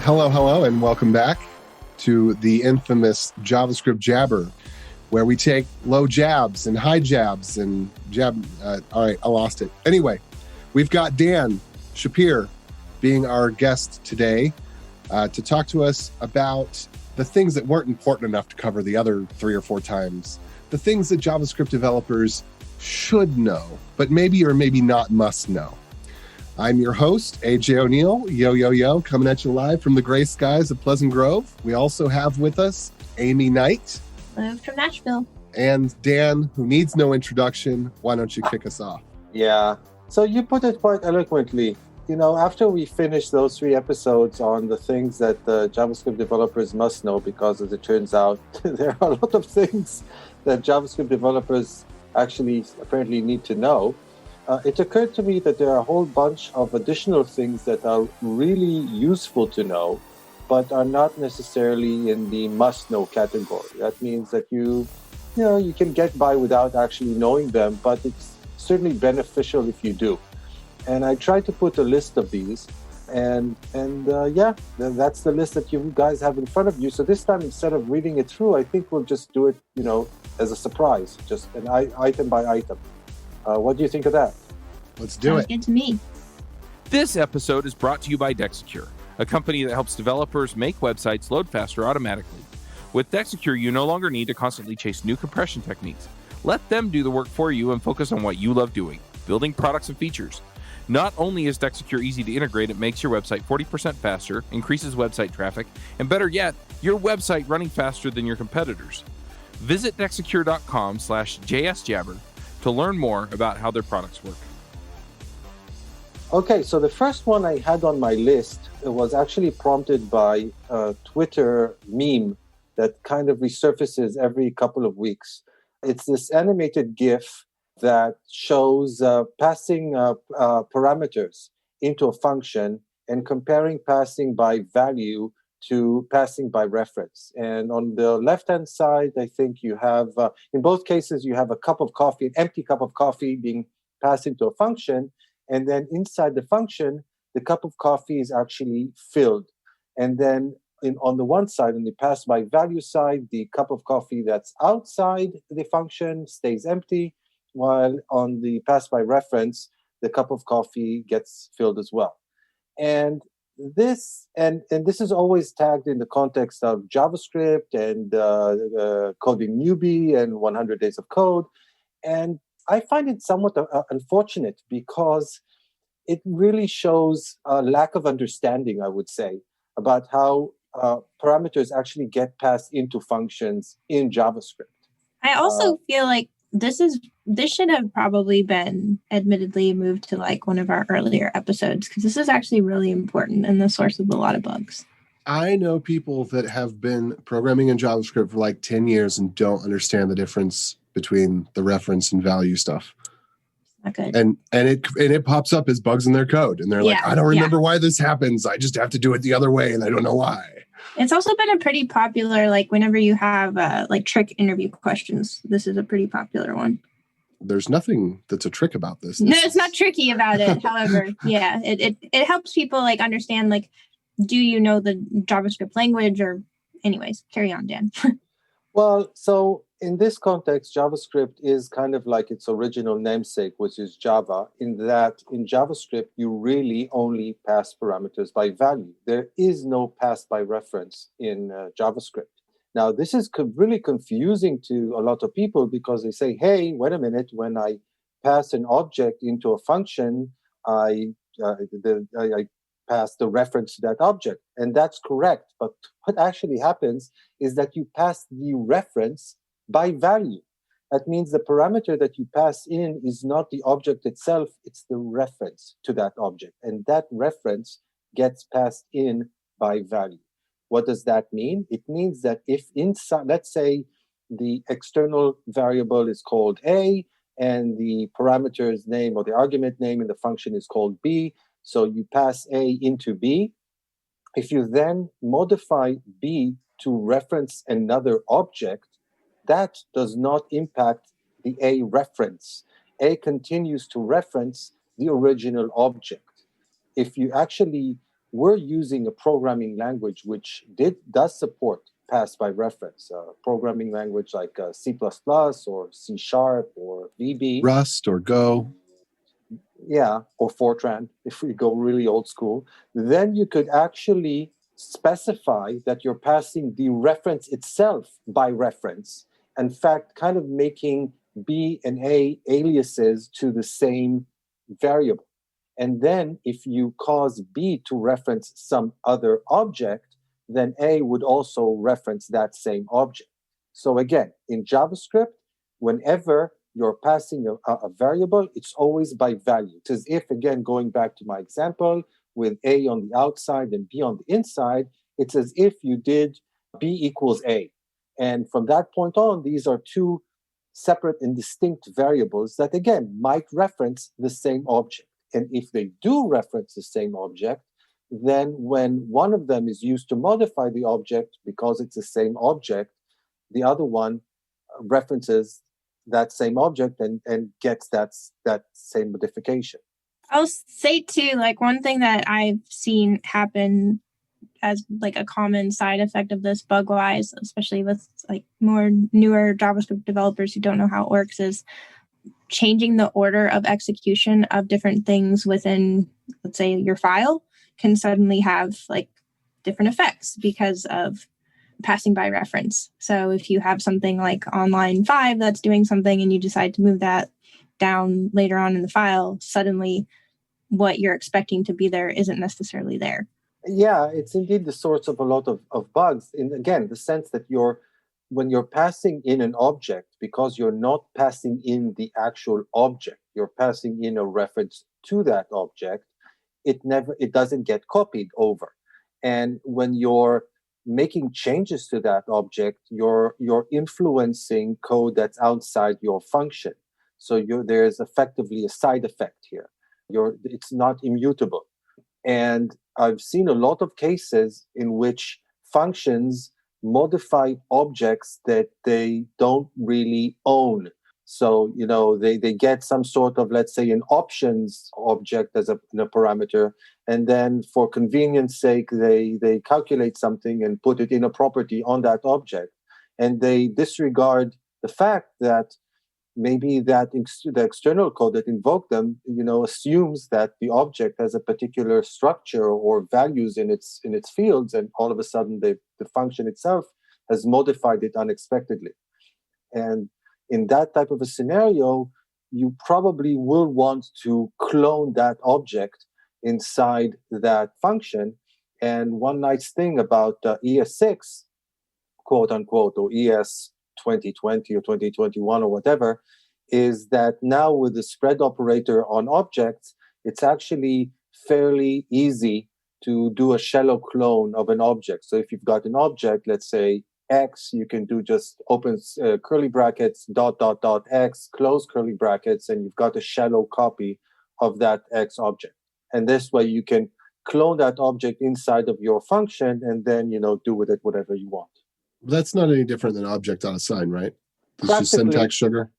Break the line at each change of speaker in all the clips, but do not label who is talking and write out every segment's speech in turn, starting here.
Hello, and welcome back to the infamous JavaScript jabber, where we take low jabs and high jabs and jab. All right, I lost it. Anyway, we've got Dan Shapir being our guest today to talk to us about the things that weren't important enough to cover the other 3 or 4 times, the things that JavaScript developers should know, but maybe or maybe not must know. I'm your host, AJ O'Neill, yo, coming at you live from the gray skies of Pleasant Grove. We also have with us Amy Knight.
Hello from Nashville.
And Dan, who needs no introduction. Why don't you kick us off?
Yeah, so you put it quite eloquently. You know, after we finish those 3 episodes on the things that JavaScript developers must know, because as it turns out, there are a lot of things that JavaScript developers actually apparently need to know. It occurred to me that there are a whole bunch of additional things that are really useful to know, but are not necessarily in the must-know category. That means that you can get by without actually knowing them, but it's certainly beneficial if you do. And I tried to put a list of these, and that's the list that you guys have in front of you. So this time, instead of reading it through, I think we'll just do it, as a surprise, just an item by item. What do you think of that?
Let's do
Sounds
it.
good to me.
This episode is brought to you by Dexecure, a company that helps developers make websites load faster automatically. With Dexecure, you no longer need to constantly chase new compression techniques. Let them do the work for you and focus on what you love doing, building products and features. Not only is Dexecure easy to integrate, it makes your website 40% faster, increases website traffic, and better yet, your website running faster than your competitors. Visit Dexecure.com/JSJabber to learn more about how their products work.
Okay, so the first one I had on my list was actually prompted by a Twitter meme that kind of resurfaces every couple of weeks. It's this animated GIF that shows passing parameters into a function and comparing passing by value to passing by reference. And on the left-hand side, I think you have, in both cases, you have a cup of coffee, an empty cup of coffee being passed into a function. And then inside the function, the cup of coffee is actually filled. And then on the one side, on the pass by value side, the cup of coffee that's outside the function stays empty, while on the pass by reference, the cup of coffee gets filled as well. And this is always tagged in the context of JavaScript and coding newbie and 100 days of code. And I find it somewhat unfortunate because it really shows a lack of understanding, I would say, about how parameters actually get passed into functions in JavaScript.
I also feel like this should have probably been admittedly moved to like one of our earlier episodes, because this is actually really important and the source of a lot of bugs.
I know people that have been programming in JavaScript for like 10 years and don't understand the difference between the reference and value stuff.
Not good.
And it pops up as bugs in their code. And they're like, I don't remember why this happens. I just have to do it the other way. And I don't know why.
It's also been a pretty popular, like whenever you have like trick interview questions, this is a pretty popular one.
There's nothing that's a trick about this.
No, it's not tricky about it. However, yeah, it helps people like understand, like, do you know the JavaScript language? Or anyways, carry on, Dan.
Well, so in this context, JavaScript is kind of like its original namesake, which is Java, in that in JavaScript, you really only pass parameters by value. There is no pass by reference in JavaScript. Now, this is really confusing to a lot of people because they say, hey, wait a minute, when I pass an object into a function, I pass the reference to that object. And that's correct. But what actually happens is that you pass the reference by value. That means the parameter that you pass in is not the object itself, it's the reference to that object. And that reference gets passed in by value. What does that mean? It means that if inside, let's say the external variable is called A and the parameter's name or the argument name in the function is called B, so you pass A into B. If you then modify B to reference another object, that does not impact the A reference. A continues to reference the original object. If you actually we're using a programming language which does support pass by reference, programming language like C++ or C# or VB.
Rust or Go.
Yeah, or Fortran, if we go really old school, then you could actually specify that you're passing the reference itself by reference. In fact, kind of making B and A aliases to the same variable. And then if you cause B to reference some other object, then A would also reference that same object. So again, in JavaScript, whenever you're passing a variable, it's always by value. It's as if, again, going back to my example, with A on the outside and B on the inside, it's as if you did B equals A. And from that point on, these are two separate and distinct variables that, again, might reference the same object. And if they do reference the same object, then when one of them is used to modify the object, because it's the same object, the other one references that same object and gets that same modification.
I'll say too, like one thing that I've seen happen as like a common side effect of this bug wise, especially with like more newer JavaScript developers who don't know how it works, is changing the order of execution of different things within, let's say, your file can suddenly have like different effects because of passing by reference. So if you have something like on line 5 that's doing something and you decide to move that down later on in the file, suddenly what you're expecting to be there isn't necessarily there.
Yeah, it's indeed the source of a lot of bugs. In, again, the sense that when you're passing in an object, because you're not passing in the actual object, you're passing in a reference to that object, it doesn't get copied over. And when you're making changes to that object, you're influencing code that's outside your function. So there's effectively a side effect here. It's not immutable. And I've seen a lot of cases in which functions modify objects that they don't really own. So, they get some sort of, let's say, an options object as a parameter, and then for convenience sake, they calculate something and put it in a property on that object. And they disregard the fact that maybe the external code that invoked them, assumes that the object has a particular structure or values in its fields, and all of a sudden the function itself has modified it unexpectedly. And in that type of a scenario, you probably will want to clone that object inside that function. And one nice thing about ES6, quote unquote, or ES 2020 or 2021 or whatever, is that now with the spread operator on objects, it's actually fairly easy to do a shallow clone of an object. So if you've got an object, let's say X, you can do just open curly brackets, ... X, close curly brackets, and you've got a shallow copy of that X object. And this way you can clone that object inside of your function and then, do with it whatever you want.
That's not any different than object.assign, right? It's just syntax sugar.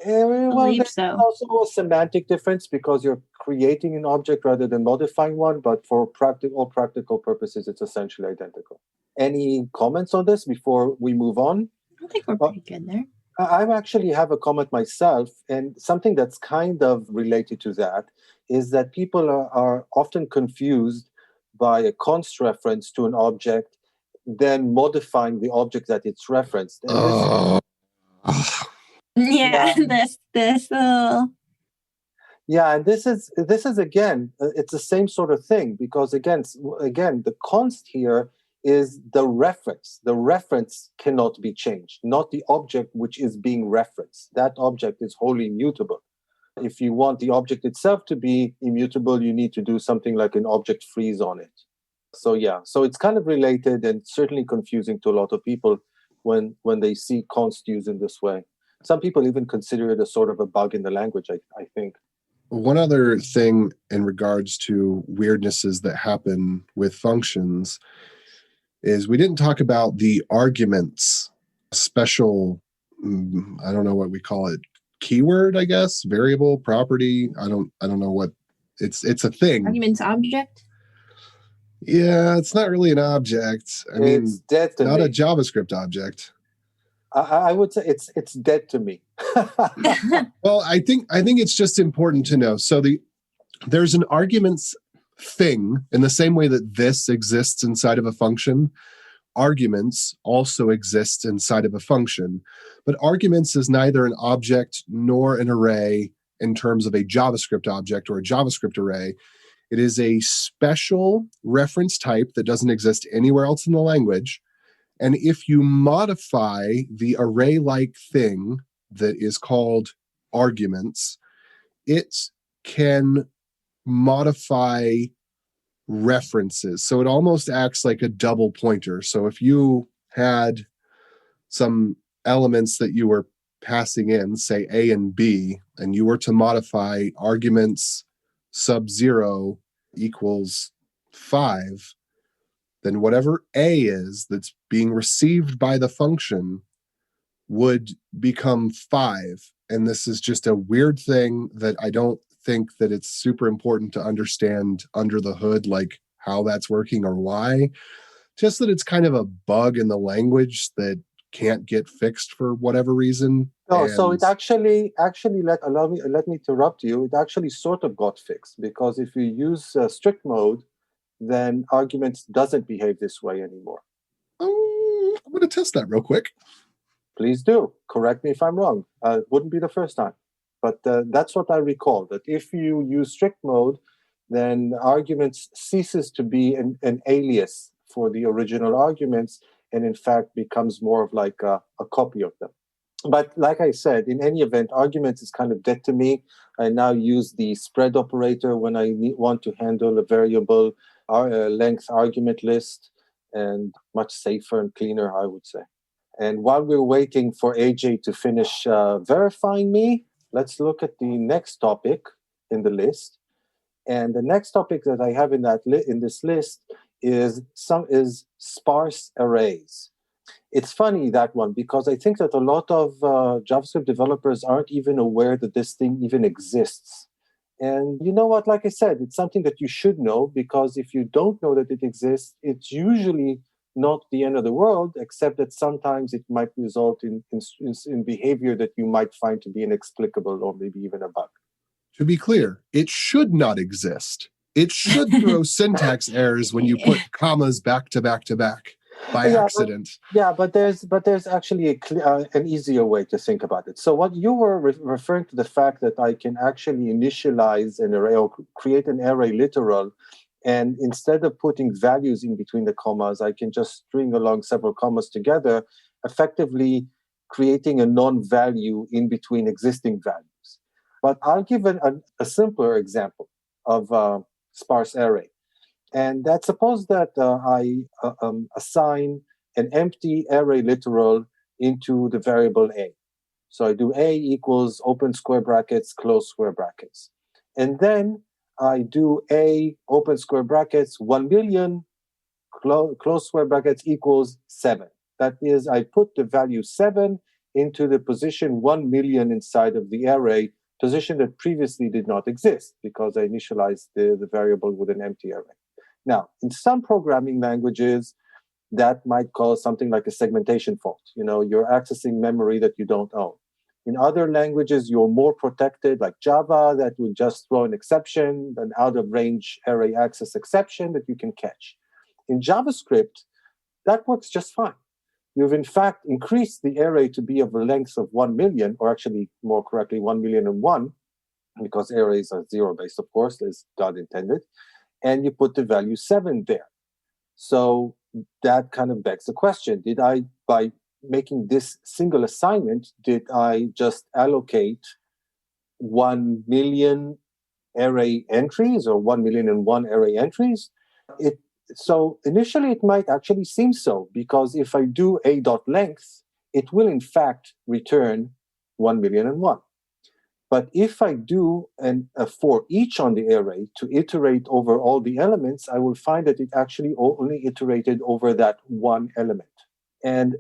Well,
there's also a semantic difference because you're creating an object rather than modifying one, but for all practical purposes, it's essentially identical. Any comments on this before we move on?
I think we're pretty good there.
I actually have a comment myself, and something that's kind of related to that is that people are often confused by a const reference to an object, then modifying the object that it's referenced. And Yeah, and this is again, it's the same sort of thing, because again, the const here is the reference. The reference cannot be changed, not the object which is being referenced. That object is wholly immutable. If you want the object itself to be immutable, you need to do something like an object freeze on it. So it's kind of related and certainly confusing to a lot of people when they see const used in this way. Some people even consider it a sort of a bug in the language, I think.
One other thing in regards to weirdnesses that happen with functions is we didn't talk about the arguments, special, I don't know what we call it, keyword, I guess, variable, property. I don't know what it's a thing.
Arguments object.
Yeah, it's not really an object. I mean,
It's dead to
not
me.
a JavaScript object.
I would say it's dead to me.
Well, I think it's just important to know. So there's an arguments thing in the same way that this exists inside of a function. Arguments also exist inside of a function, but arguments is neither an object nor an array in terms of a JavaScript object or a JavaScript array. It is a special reference type that doesn't exist anywhere else in the language. And if you modify the array-like thing that is called arguments, it can modify references. So it almost acts like a double pointer. So if you had some elements that you were passing in, say A and B, and you were to modify arguments sub-0 equals 5, then whatever A is that's being received by the function would become 5. And this is just a weird thing that I don't think that it's super important to understand under the hood, like how that's working or why. Just that it's kind of a bug in the language that can't get fixed for whatever reason.
No, so it actually let me interrupt you. It actually sort of got fixed, because if you use strict mode, then arguments doesn't behave this way anymore.
I'm going to test that real quick.
Please do. Correct me if I'm wrong. It wouldn't be the first time. But that's what I recall, that if you use strict mode, then arguments ceases to be an alias for the original arguments, and in fact becomes more of like a copy of them. But like I said, in any event, arguments is kind of dead to me. I now use the spread operator when I want to handle a variable length argument list, and much safer and cleaner, I would say. And while we're waiting for AJ to finish verifying me, let's look at the next topic in the list. And the next topic that I have in this list is sparse arrays. It's funny, that one, because I think that a lot of JavaScript developers aren't even aware that this thing even exists. And you know what? Like I said, it's something that you should know, because if you don't know that it exists, it's usually not the end of the world, except that sometimes it might result in behavior that you might find to be inexplicable or maybe even a bug.
To be clear, it should not exist. It should throw syntax errors when you put commas back to back to back by accident.
But there's actually an easier way to think about it. So what you were referring to, the fact that I can actually initialize an array or create an array literal, and instead of putting values in between the commas, I can just string along several commas together, effectively creating a non-value in between existing values. But I'll give a simpler example of a sparse array. And that's suppose that I assign an empty array literal into the variable A. So I do A equals open square brackets, close square brackets. And then I do A open square brackets, 1 million, close square brackets equals 7. That is, I put the value 7 into the position 1 million inside of the array, position that previously did not exist because I initialized the variable with an empty array. Now, in some programming languages, that might cause something like a segmentation fault. You know, you're accessing memory that you don't own. In other languages, you're more protected, like Java, that would just throw an exception, an out-of-range array access exception that you can catch. In JavaScript, that works just fine. You've, in fact, increased the array to be of a length of 1 million, or actually, more correctly, 1,000,001, because arrays are zero-based, of course, as God intended, and you put the value 7 there. So that kind of begs the question, by making this single assignment, did I just allocate 1 million array entries or 1,000,001 array entries? So initially it might actually seem so, because if I do a.length, it will in fact return 1,000,001. But if I do a for each on the array to iterate over all the elements, I will find that it actually only iterated over that one element. And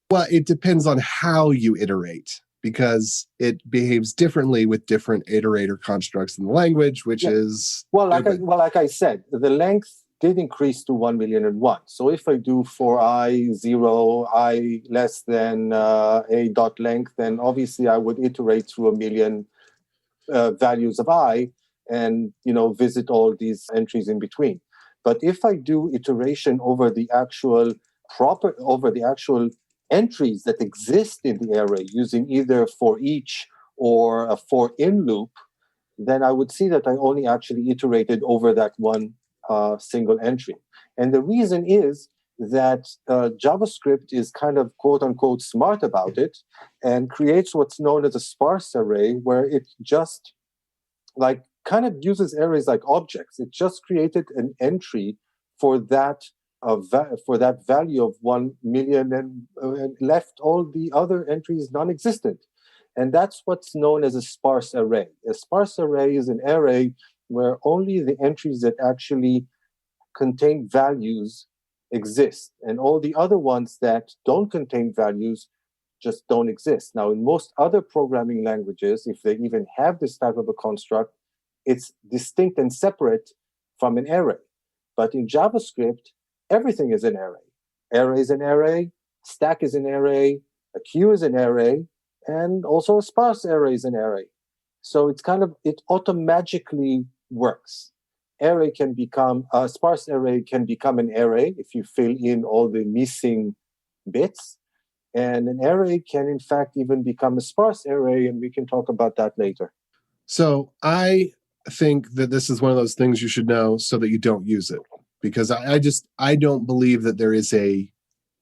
well, it depends on how you iterate, because it behaves differently with different iterator constructs in the language, which is
like I said, the length did increase to 1,000,001. So if I do for I 0, I less than a dot length, then obviously I would iterate through 1,000,000 values of I and, visit all these entries in between. But if I do iteration over the actual entries that exist in the array using either for each or a for in loop, then I would see that I only actually iterated over that one single entry. And the reason is that JavaScript is kind of quote unquote smart about it and creates what's known as a sparse array, where it just kind of uses arrays like objects. It just created an entry for that value of 1,000,000 and left all the other entries non-existent. And that's what's known as a sparse array. A sparse array is an array where only the entries that actually contain values exist, and all the other ones that don't contain values just don't exist. Now, in most other programming languages, if they even have this type of a construct, it's distinct and separate from an array. But in JavaScript, everything is an array. Array is an array, stack is an array, a queue is an array, and also a sparse array is an array. So it automagically works. A sparse array can become an array if you fill in all the missing bits. And an array can, in fact, even become a sparse array, and we can talk about that later.
So I think that this is one of those things you should know so that you don't use it. Because I don't believe that there is a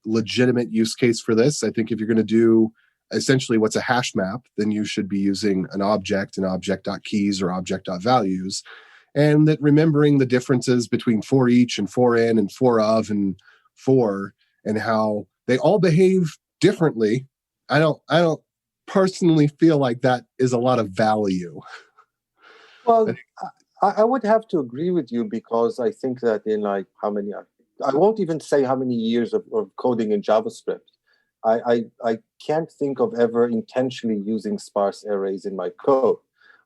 legitimate use case for this. I think if you're going to do essentially what's a hash map, then you should be using an object.keys or object.values. And that remembering the differences between for each and for in and for of and for, and how they all behave differently. I don't personally feel like that is a lot of value.
Well, I would have to agree with you, because I think that in I won't even say how many years of coding in JavaScript, I can't think of ever intentionally using sparse arrays in my code.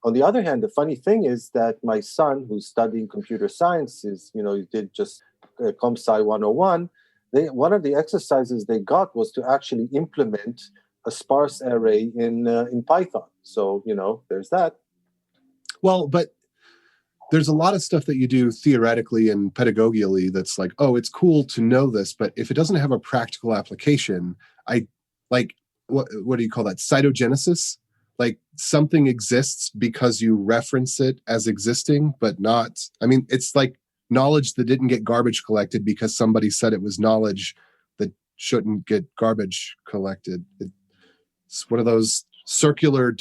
On the other hand, the funny thing is that my son, who's studying computer sciences, he did just Comp Sci 101, one of the exercises they got was to actually implement a sparse array in Python. So, there's that.
Well, but there's a lot of stuff that you do theoretically and pedagogically that's like, oh, it's cool to know this, but if it doesn't have a practical application, what do you call that? Cytogenesis? Like something exists because you reference it as existing, but not, it's like knowledge that didn't get garbage collected because somebody said it was knowledge that shouldn't get garbage collected. It's one of those circular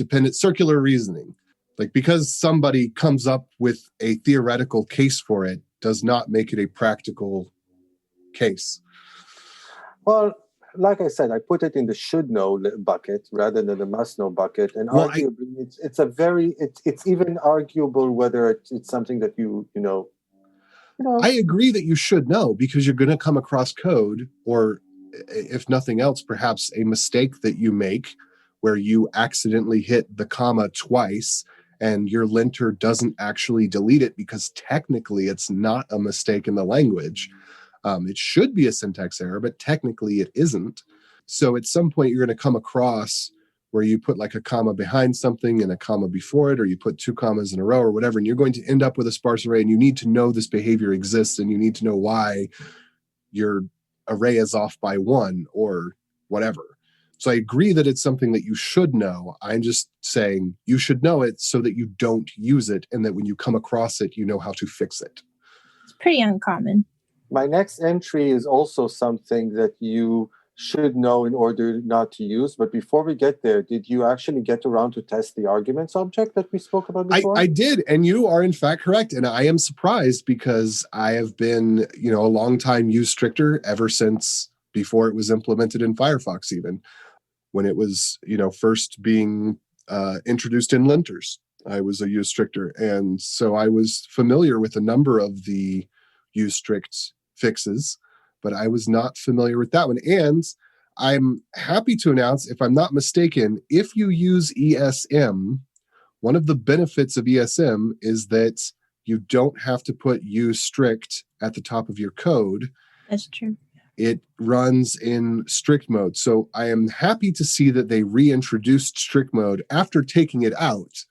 reasoning. Like, because somebody comes up with a theoretical case for it does not make it a practical case.
Well, like I said, I put it in the should know bucket rather than the must know bucket. And arguably, it's even arguable whether it's something that you know.
I agree that you should know, because you're going to come across code, or if nothing else, perhaps a mistake that you make where you accidentally hit the comma twice and your linter doesn't actually delete it because technically it's not a mistake in the language. It should be a syntax error, but technically it isn't. So at some point you're going to come across where you put like a comma behind something and a comma before it, or you put two commas in a row or whatever, and you're going to end up with a sparse array, and you need to know this behavior exists, and you need to know why your array is off by one or whatever. So I agree that it's something that you should know. I'm just saying you should know it so that you don't use it, and that when you come across it, you know how to fix it.
It's pretty uncommon.
My next entry is also something that you should know in order not to use. But before we get there, did you actually get around to test the arguments object that we spoke about before?
I did, and you are in fact correct. And I am surprised, because I have been, a long time use stricter ever since before it was implemented in Firefox, even when it was, first being introduced in linters. I was a use stricter. And so I was familiar with a number of the use strict fixes, but I was not familiar with that one. And I'm happy to announce, if I'm not mistaken, if you use ESM, one of the benefits of ESM is that you don't have to put use strict at the top of your code.
That's true.
It runs in strict mode. So I am happy to see that they reintroduced strict mode after taking it out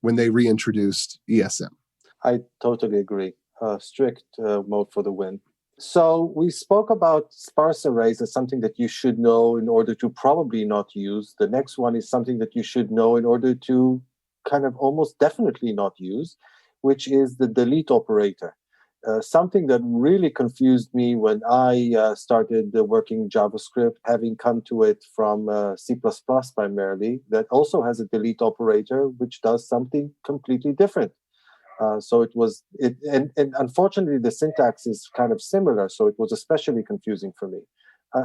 when they reintroduced ESM.
I totally agree. Strict mode for the win. So we spoke about sparse arrays as something that you should know in order to probably not use. The next one is something that you should know in order to kind of almost definitely not use, which is the delete operator. Something that really confused me when I started working JavaScript, having come to it from C++ primarily, that also has a delete operator, which does something completely different. And unfortunately, the syntax is kind of similar, so it was especially confusing for me.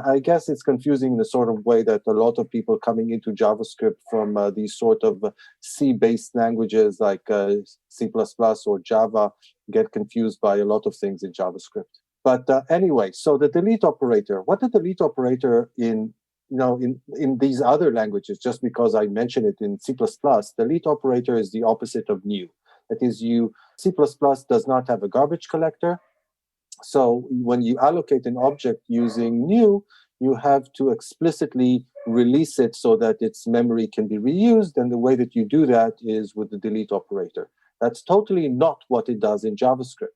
I guess it's confusing in the sort of way that a lot of people coming into JavaScript from these sort of C-based languages like C++ or Java get confused by a lot of things in JavaScript. But anyway, so the delete operator, what the delete operator in these other languages, just because I mentioned it in C++, delete operator is the opposite of new. That is, C++ does not have a garbage collector. So when you allocate an object using new, you have to explicitly release it so that its memory can be reused. And the way that you do that is with the delete operator. That's totally not what it does in JavaScript.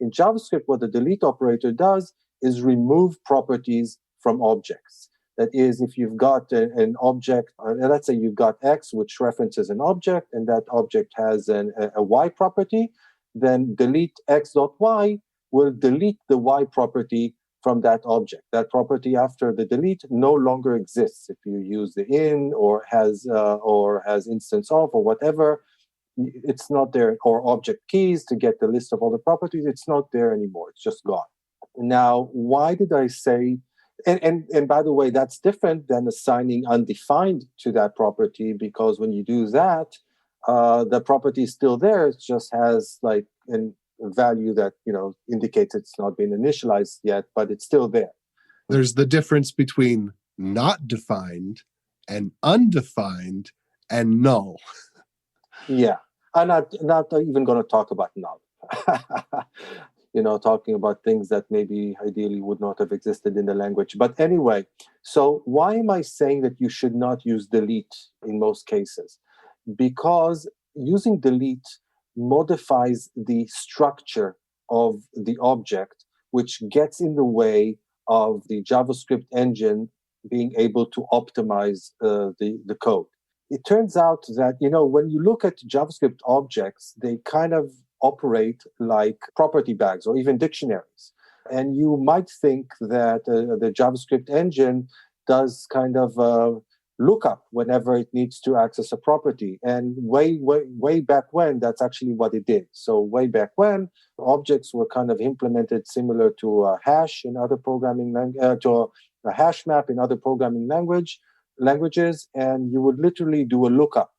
In JavaScript, what the delete operator does is remove properties from objects. That is, if you've got an object, let's say you've got X, which references an object, and that object has a Y property, then delete X.Y will delete the Y property from that object. That property after the delete no longer exists. If you use the in or has instance of or whatever, it's not there, or object keys to get the list of all the properties, it's not there anymore. It's just gone. Now, why did I say, and by the way, that's different than assigning undefined to that property, because when you do that, the property is still there. It just has like a value that indicates it's not been initialized yet, but it's still there.
There's the difference between not defined and undefined and null.
Yeah, I'm not even going to talk about null. Talking about things that maybe ideally would not have existed in the language. But anyway, so why am I saying that you should not use delete in most cases? Because using delete modifies the structure of the object, which gets in the way of the JavaScript engine being able to optimize the code. It turns out that, when you look at JavaScript objects, they kind of operate like property bags or even dictionaries. And you might think that the JavaScript engine does kind of lookup whenever it needs to access a property. And way back when, that's actually what it did. So way back when, objects were kind of implemented similar to a hash in other programming to a hash map in other programming languages, and you would literally do a lookup.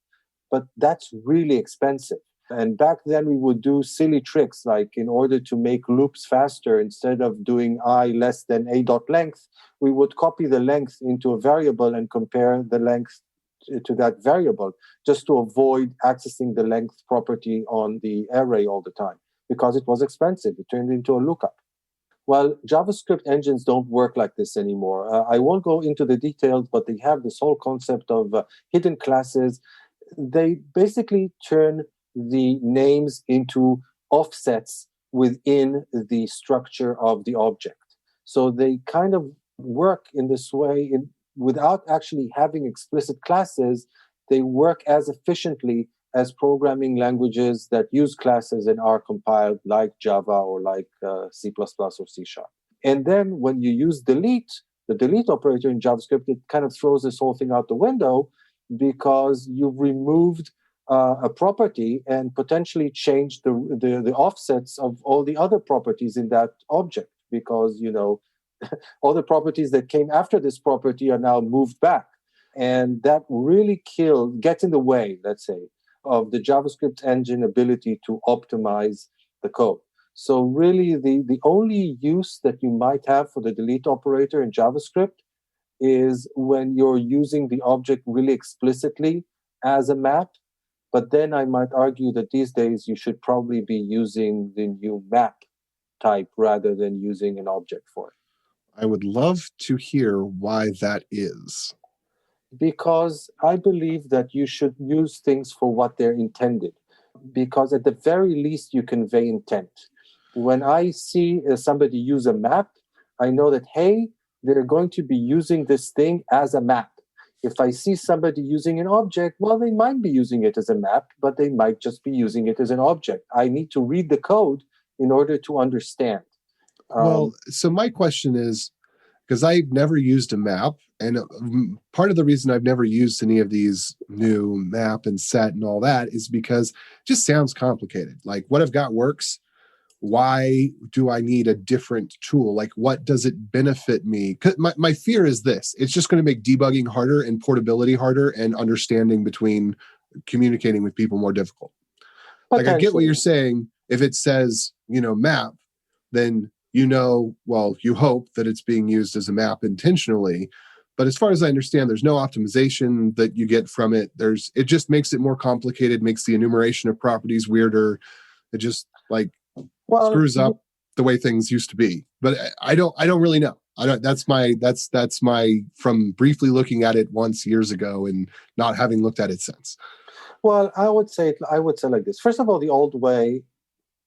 But that's really expensive. And back then we would do silly tricks, like in order to make loops faster, instead of doing I less than a.length, we would copy the length into a variable and compare the length to that variable, just to avoid accessing the length property on the array all the time, because it was expensive. It turned into a lookup. Well, JavaScript engines don't work like this anymore. I won't go into the details, but they have this whole concept of hidden classes. They basically turn the names into offsets within the structure of the object. So they kind of work in this way without actually having explicit classes. They work as efficiently as programming languages that use classes and are compiled like Java or like C++ or C#. And then when you use delete, the delete operator in JavaScript, it kind of throws this whole thing out the window, because you've removed a property and potentially changed the offsets of all the other properties in that object, because all the properties that came after this property are now moved back, and that really gets in the way, let's say, of the JavaScript engine ability to optimize the code. So really the only use that you might have for the delete operator in JavaScript is when you're using the object really explicitly as a map. But then I might argue that these days you should probably be using the new map type rather than using an object for it.
I would love to hear why that is.
Because I believe that you should use things for what they're intended. Because at the very least, you convey intent. When I see somebody use a map, I know that, hey, they're going to be using this thing as a map. If I see somebody using an object, well, they might be using it as a map, but they might just be using it as an object. I need to read the code in order to understand.
Well, so my question is, because I've never used a map, and part of the reason I've never used any of these new map and set and all that is because it just sounds complicated. Like, what I've got works. Why do I need a different tool? Like, what does it benefit me? 'Cause my fear is this. It's just going to make debugging harder and portability harder and understanding between communicating with people more difficult. Like, I get what you're saying. If it says, map, then well, you hope that it's being used as a map intentionally. But as far as I understand, there's no optimization that you get from it. It just makes it more complicated, makes the enumeration of properties weirder. It just screws up the way things used to be. But I don't really know. That's my from briefly looking at it once years ago and not having looked at it since.
Well, I would say like this. First of all, the old way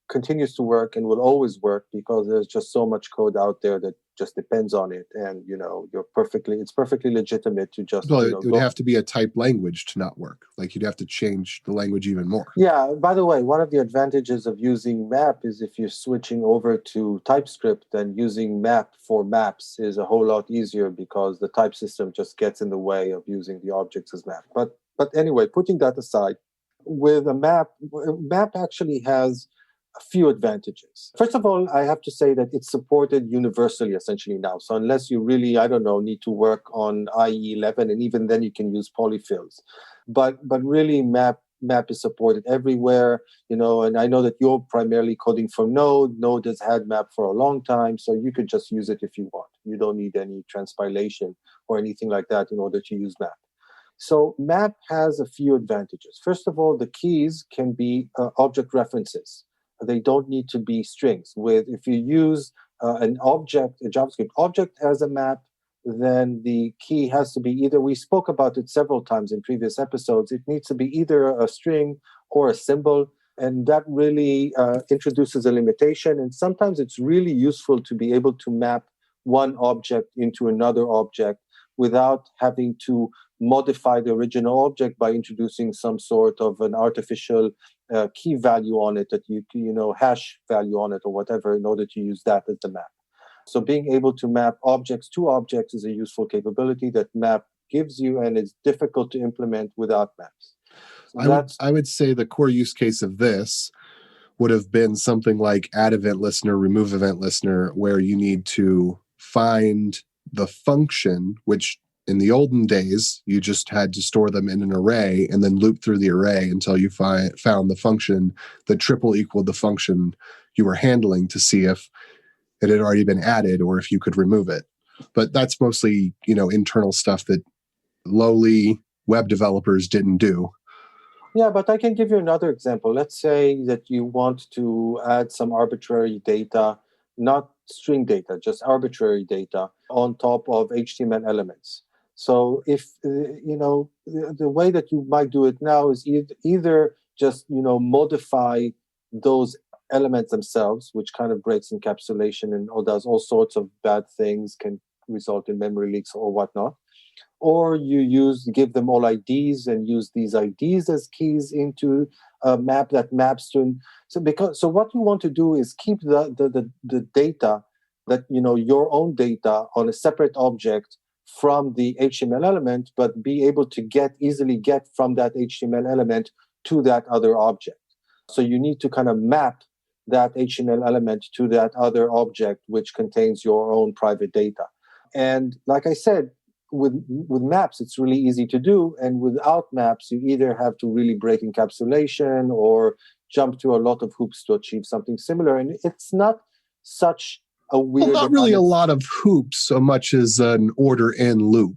continues to work and will always work because there's just so much code out there that just depends on it, and it's perfectly legitimate to just.
Well, it would have to be a type language to not work. Like, you'd have to change the language even more.
Yeah. By the way, one of the advantages of using map is if you're switching over to TypeScript, then using map for maps is a whole lot easier because the type system just gets in the way of using the objects as map. But anyway, putting that aside, with a map actually has a few advantages. First of all, I have to say that it's supported universally essentially now. So unless you really, need to work on IE 11, and even then you can use polyfills. But really map is supported everywhere, and I know that you're primarily coding for Node. Node has had map for a long time, so you could just use it if you want. You don't need any transpilation or anything like that in order to use map. So map has a few advantages. First of all, the keys can be object references. They don't need to be strings. If you use an object, a JavaScript object as a map, then the key has to be either, we spoke about it several times in previous episodes, it needs to be either a string or a symbol, and that really introduces a limitation. And sometimes it's really useful to be able to map one object into another object without having to modify the original object by introducing some sort of an artificial key value on it, that hash value on it or whatever, in order to use that as the map. So being able to map objects to objects is a useful capability that map gives you, and it's difficult to implement without maps. So
I would say the core use case of this would have been something like add event listener, remove event listener, where you need to find the function, which in the olden days, you just had to store them in an array and then loop through the array until you found the function that triple equaled the function you were handling to see if it had already been added or if you could remove it. But that's mostly, internal stuff that lowly web developers didn't do.
Yeah, but I can give you another example. Let's say that you want to add some arbitrary data, not string data, just arbitrary data on top of HTML elements. So if, the way that you might do it now is either just, modify those elements themselves, which kind of breaks encapsulation and or does all sorts of bad things, can result in memory leaks or whatnot. Or you give them all IDs and use these IDs as keys into a map that maps to. So what you want to do is keep the data that, your own data on a separate object from the HTML element, but be able to easily get from that HTML element to that other object. So you need to kind of map that HTML element to that other object, which contains your own private data. And like I said, with maps, it's really easy to do. And without maps, you either have to really break encapsulation or jump through a lot of hoops to achieve something similar. And it's not such a weird...
Well, not really a lot of hoops so much as an order in loop.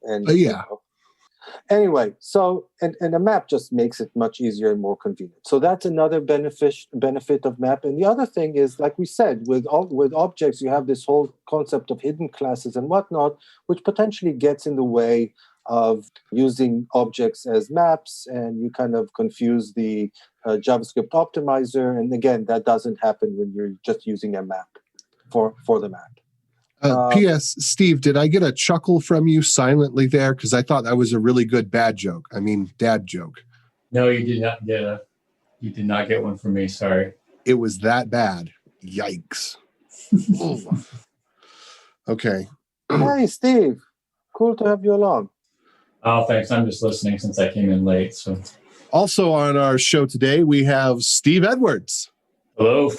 And
yeah.
Anyway, so and a map just makes it much easier and more convenient. So that's another benefit of map. And the other thing is, like we said, with objects, you have this whole concept of hidden classes and whatnot, which potentially gets in the way of using objects as maps, and you kind of confuse the JavaScript optimizer. And again, that doesn't happen when you're just using a map for the map.
P.S. Steve, did I get a chuckle from you silently there? Because I thought that was a really good dad joke.
No, you did not get one from me. Sorry.
It was that bad. Yikes. Okay.
Hey, Steve. Cool to have you along.
Oh, thanks. I'm just listening since I came in late. So,
also on our show today, we have Steve Edwards.
Hello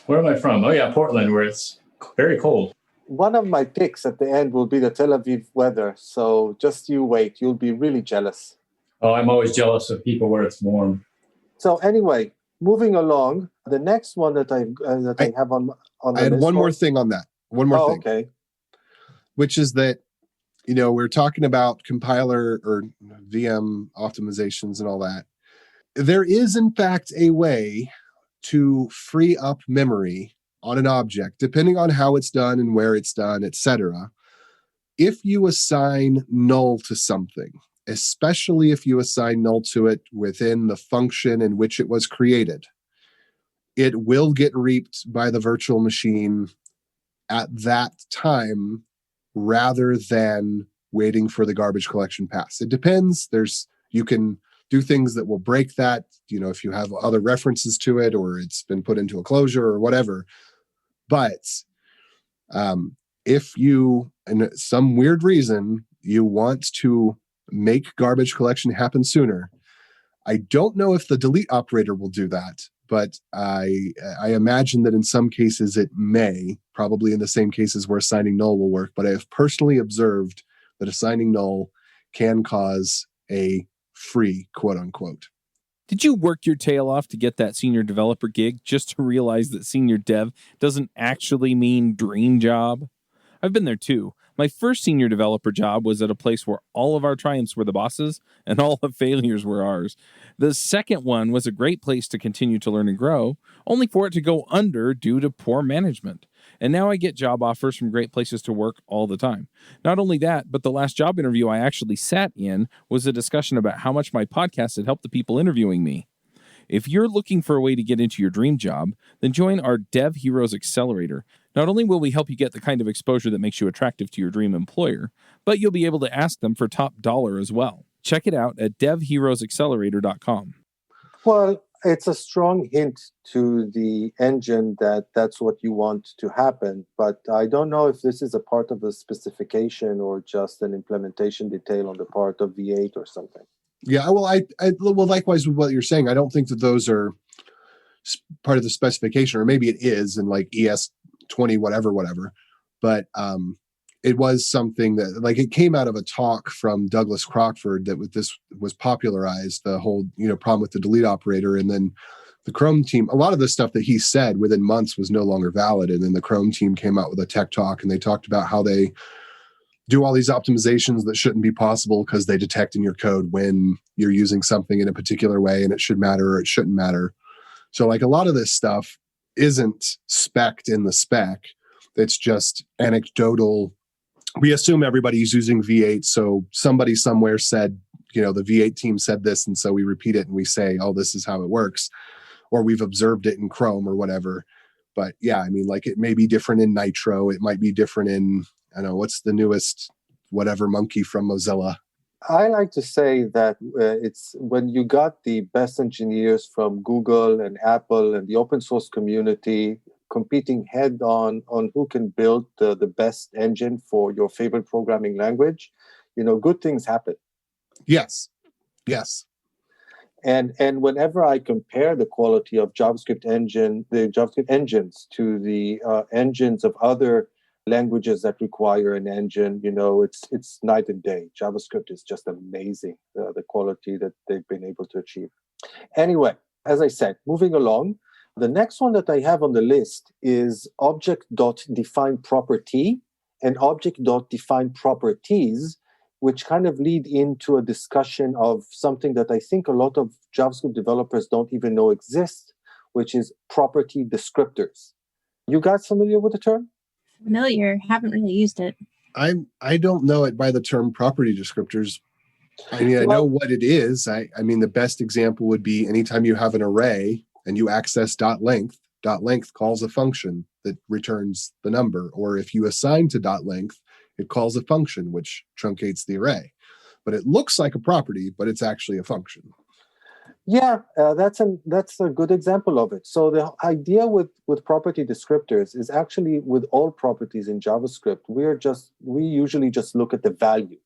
where am I from? Oh yeah, Portland, where it's very cold.
One of my picks at the end will be the Tel Aviv weather. So just you wait. You'll be really jealous.
Oh, I'm always jealous of people where it's warm.
So anyway, moving along, the next one that I have on the
I had one more thing on that. One more thing.
Okay.
Which is that, we're talking about compiler or VM optimizations and all that. There is, in fact, a way to free up memory on an object, depending on how it's done and where it's done, etc. If you assign null to something, especially if you assign null to it within the function in which it was created, it will get reaped by the virtual machine at that time rather than waiting for the garbage collection pass. It depends. You can do things that will break that, if you have other references to it or it's been put into a closure or whatever. But if you, in some weird reason, you want to make garbage collection happen sooner, I don't know if the delete operator will do that, but I imagine that in some cases it may, probably in the same cases where assigning null will work. But I have personally observed that assigning null can cause a free, quote unquote.
Did you work your tail off to get that senior developer gig just to realize that senior dev doesn't actually mean dream job? I've been there too. My first senior developer job was at a place where all of our triumphs were the bosses and all the failures were ours. The second one was a great place to continue to learn and grow, only for it to go under due to poor management. And now I get job offers from great places to work all the time. Not only that, but the last job interview I actually sat in was a discussion about how much my podcast had helped the people interviewing me. If you're looking for a way to get into your dream job, then join our Dev Heroes Accelerator. Not only will we help you get the kind of exposure that makes you attractive to your dream employer, but you'll be able to ask them for top dollar as well. Check it out at devheroesaccelerator.com.
Well, it's a strong hint to the engine that that's what you want to happen, but I don't know if this is a part of the specification or just an implementation detail on the part of V8 or something.
Yeah, well, well, likewise with what you're saying, I don't think that those are part of the specification, or maybe it is in like ES20 whatever. But it was something that, like, it came out of a talk from Douglas Crockford that this was popularized, the whole problem with the delete operator, and then the Chrome team. A lot of the stuff that he said within months was no longer valid, and then the Chrome team came out with a tech talk, and they talked about how they do all these optimizations that shouldn't be possible because they detect in your code when you're using something in a particular way and it should matter or it shouldn't matter. So like a lot of this stuff isn't spec'd in the spec. It's just anecdotal. We assume everybody's using V8. So somebody somewhere said, the V8 team said this. And so we repeat it and we say, oh, this is how it works. Or we've observed it in Chrome or whatever. But yeah, I mean, like, it may be different in Nitro. It might be different in, I don't know, what's the newest whatever monkey from Mozilla?
I like to say that it's when you got the best engineers from Google and Apple and the open source community competing head on who can build the best engine for your favorite programming language, good things happen.
Yes.
And whenever I compare the quality of the JavaScript engines to the engines of other languages that require an engine, it's night and day. JavaScript is just amazing, the quality that they've been able to achieve. Anyway, as I said, moving along, the next one that I have on the list is object.defineProperty and object.defineProperties. which kind of lead into a discussion of something that I think a lot of JavaScript developers don't even know exists, which is property descriptors. You guys familiar with the term?
Familiar. Haven't really used it.
I don't know it by the term property descriptors. I mean, I know what it is. I mean, the best example would be anytime you have an array and you access .length calls a function that returns the number. Or if you assign to .length, it calls a function which truncates the array. But it looks like a property, but it's actually a function.
Yeah, that's a good example of it. So the idea with property descriptors is actually with all properties in JavaScript, we usually just look at the value,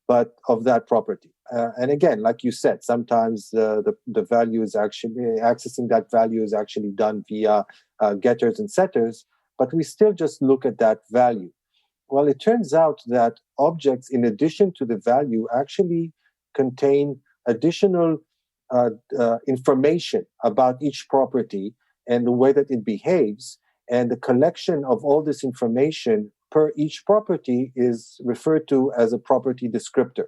but of that property. And again, like you said, sometimes the value is actually accessing that value is actually done via getters and setters, but we still just look at that value. Well, it turns out that objects, in addition to the value, actually contain additional information about each property and the way that it behaves. And the collection of all this information per each property is referred to as a property descriptor.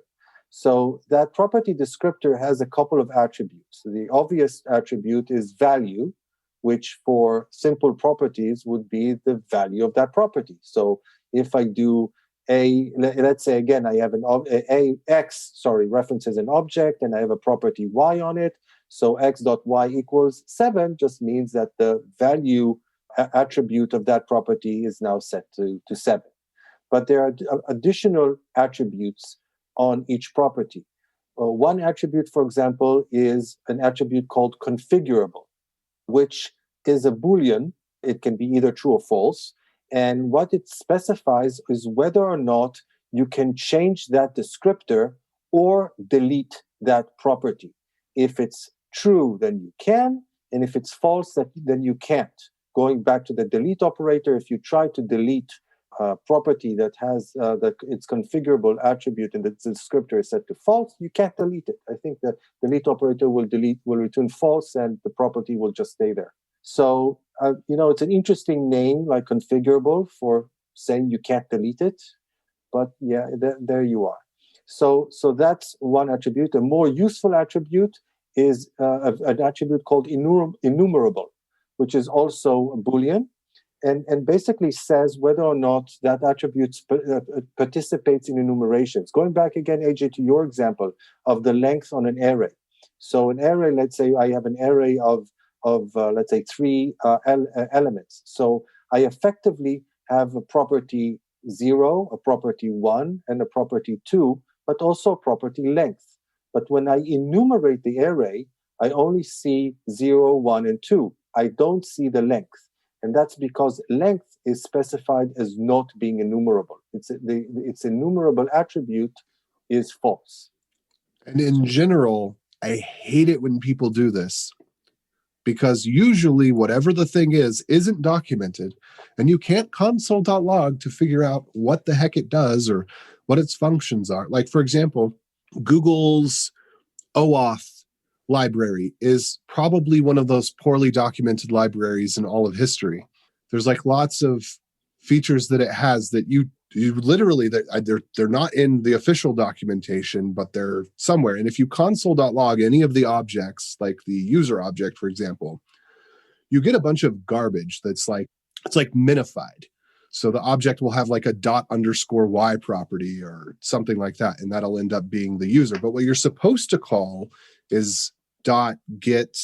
So that property descriptor has a couple of attributes. The obvious attribute is value, which for simple properties would be the value of that property. So if I do let's say again, I have x references an object and I have a property y on it. So x.y equals 7 just means that the value attribute of that property is now set to 7. But there are additional attributes on each property. One attribute, for example, is an attribute called configurable, which is a Boolean. It can be either true or false. And what it specifies is whether or not you can change that descriptor or delete that property. If it's true, then you can. And if it's false, then you can't. Going back to the delete operator, if you try to delete a property that has its configurable attribute and the descriptor is set to false, you can't delete it. I think the delete operator will return false and the property will just stay there. So, it's an interesting name, like configurable, for saying you can't delete it. But yeah, there you are. So that's one attribute. A more useful attribute is an attribute called enumerable, which is also a Boolean, and basically says whether or not that attribute participates in enumerations. Going back again, AJ, to your example of the length on an array. So an array, let's say I have an array of let's say 3 elements. So I effectively have a property 0, a property 1, and a property 2, but also a property length. But when I enumerate the array, I only see 0, 1, and 2. I don't see the length. And that's because length is specified as not being enumerable. Its enumerable attribute is false.
And in general, I hate it when people do this, because usually whatever the thing is isn't documented, and you can't console.log to figure out what the heck it does or what its functions are. Like, for example, Google's OAuth library is probably one of those poorly documented libraries in all of history. There's like lots of features that it has that you literally, they're not in the official documentation, but they're somewhere. And if you console.log any of the objects, like the user object, for example, you get a bunch of garbage that's like, it's like minified. So the object will have like a ._y property or something like that, and that'll end up being the user. But what you're supposed to call is .get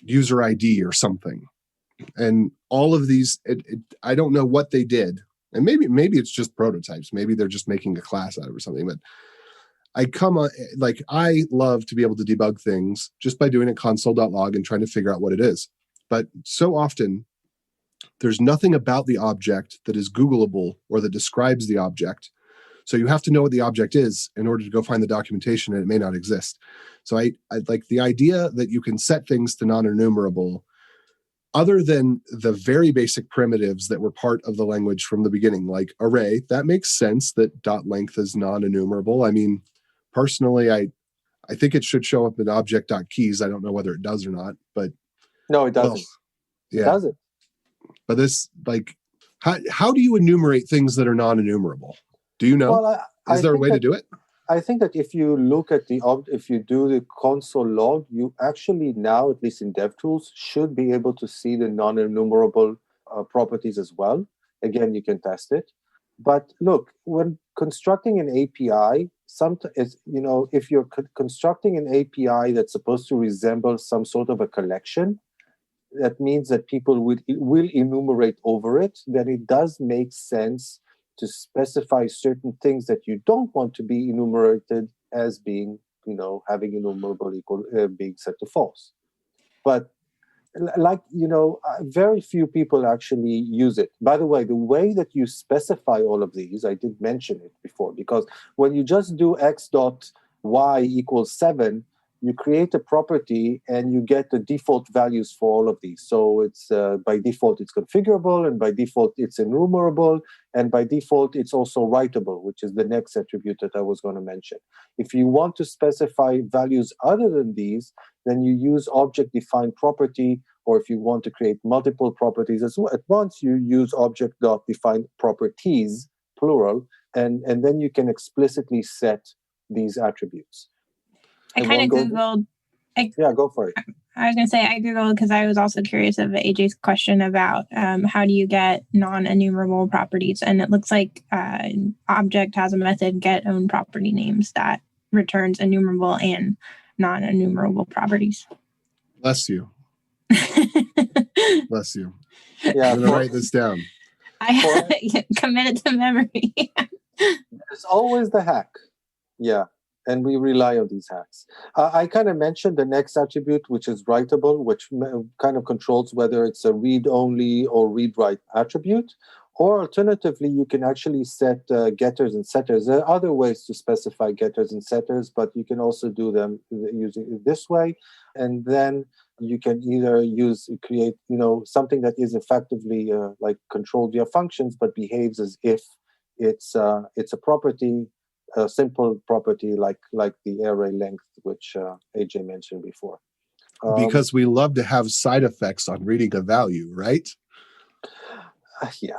user ID or something. And all of these, I don't know what they did. And maybe it's just prototypes. Maybe they're just making a class out of it or something. But I love to be able to debug things just by doing a console.log and trying to figure out what it is. But so often, there's nothing about the object that is Googleable or that describes the object. So you have to know what the object is in order to go find the documentation, and it may not exist. So I like the idea that you can set things to non-enumerable, other than the very basic primitives that were part of the language from the beginning, like array. That makes sense that .length is non-enumerable. I mean, personally, I think it should show up in object.keys. I don't know whether it does or not, but
no, it doesn't.
Yeah.
It doesn't.
But this, like, how do you enumerate things that are non-enumerable? Do you know?
Well,
Is there a way to do it?
I think that if you look at if you do the console log, you actually now, at least in DevTools, should be able to see the non-enumerable properties as well. Again, you can test it. But look, when constructing an API, if you're constructing an API that's supposed to resemble some sort of a collection, that means that people will enumerate over it, then it does make sense to specify certain things that you don't want to be enumerated as being, having enumerable equal being set to false. But very few people actually use it. By the way, the way that you specify all of these, I did mention it before, because when you just do x.y equals 7, you create a property and you get the default values for all of these. So it's by default it's configurable, and by default it's enumerable, and by default it's also writable, which is the next attribute that I was going to mention. If you want to specify values other than these, then you use object-defined property, or if you want to create multiple properties at once, you use object.defined properties, plural, and then you can explicitly set these attributes.
I kind of Googled.
Yeah, go for it.
I was going to say I Googled because I was also curious of AJ's question about how do you get non-enumerable properties. And it looks like object has a method get own property names that returns enumerable and non-enumerable properties.
Bless you. Bless you.
Yeah,
I'm going to write this down.
I committed to memory.
There's always the hack. Yeah. And we rely on these hacks. I kind of mentioned the next attribute, which is writable, which kind of controls whether it's a read-only or read-write attribute. Or alternatively, you can actually set getters and setters. There are other ways to specify getters and setters, but you can also do them using it this way. And then you can either create something that is effectively like controlled via functions, but behaves as if it's a property, a simple property like the array length, which AJ mentioned before.
Because we love to have side effects on reading a value, right?
Yeah,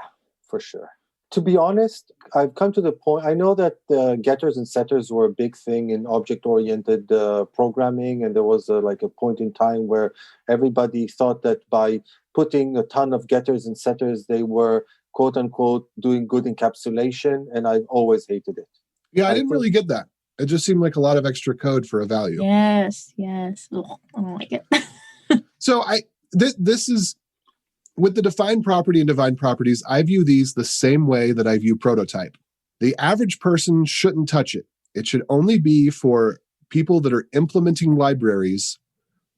for sure. To be honest, I've come to the point, I know that getters and setters were a big thing in object-oriented programming, and there was a point in time where everybody thought that by putting a ton of getters and setters, they were, quote-unquote, doing good encapsulation, and I've always hated it.
Yeah, I didn't really get that. It just seemed like a lot of extra code for a value.
Yes. Ugh, I don't like it.
So this is, with the defined property and defined properties, I view these the same way that I view prototype. The average person shouldn't touch it. It should only be for people that are implementing libraries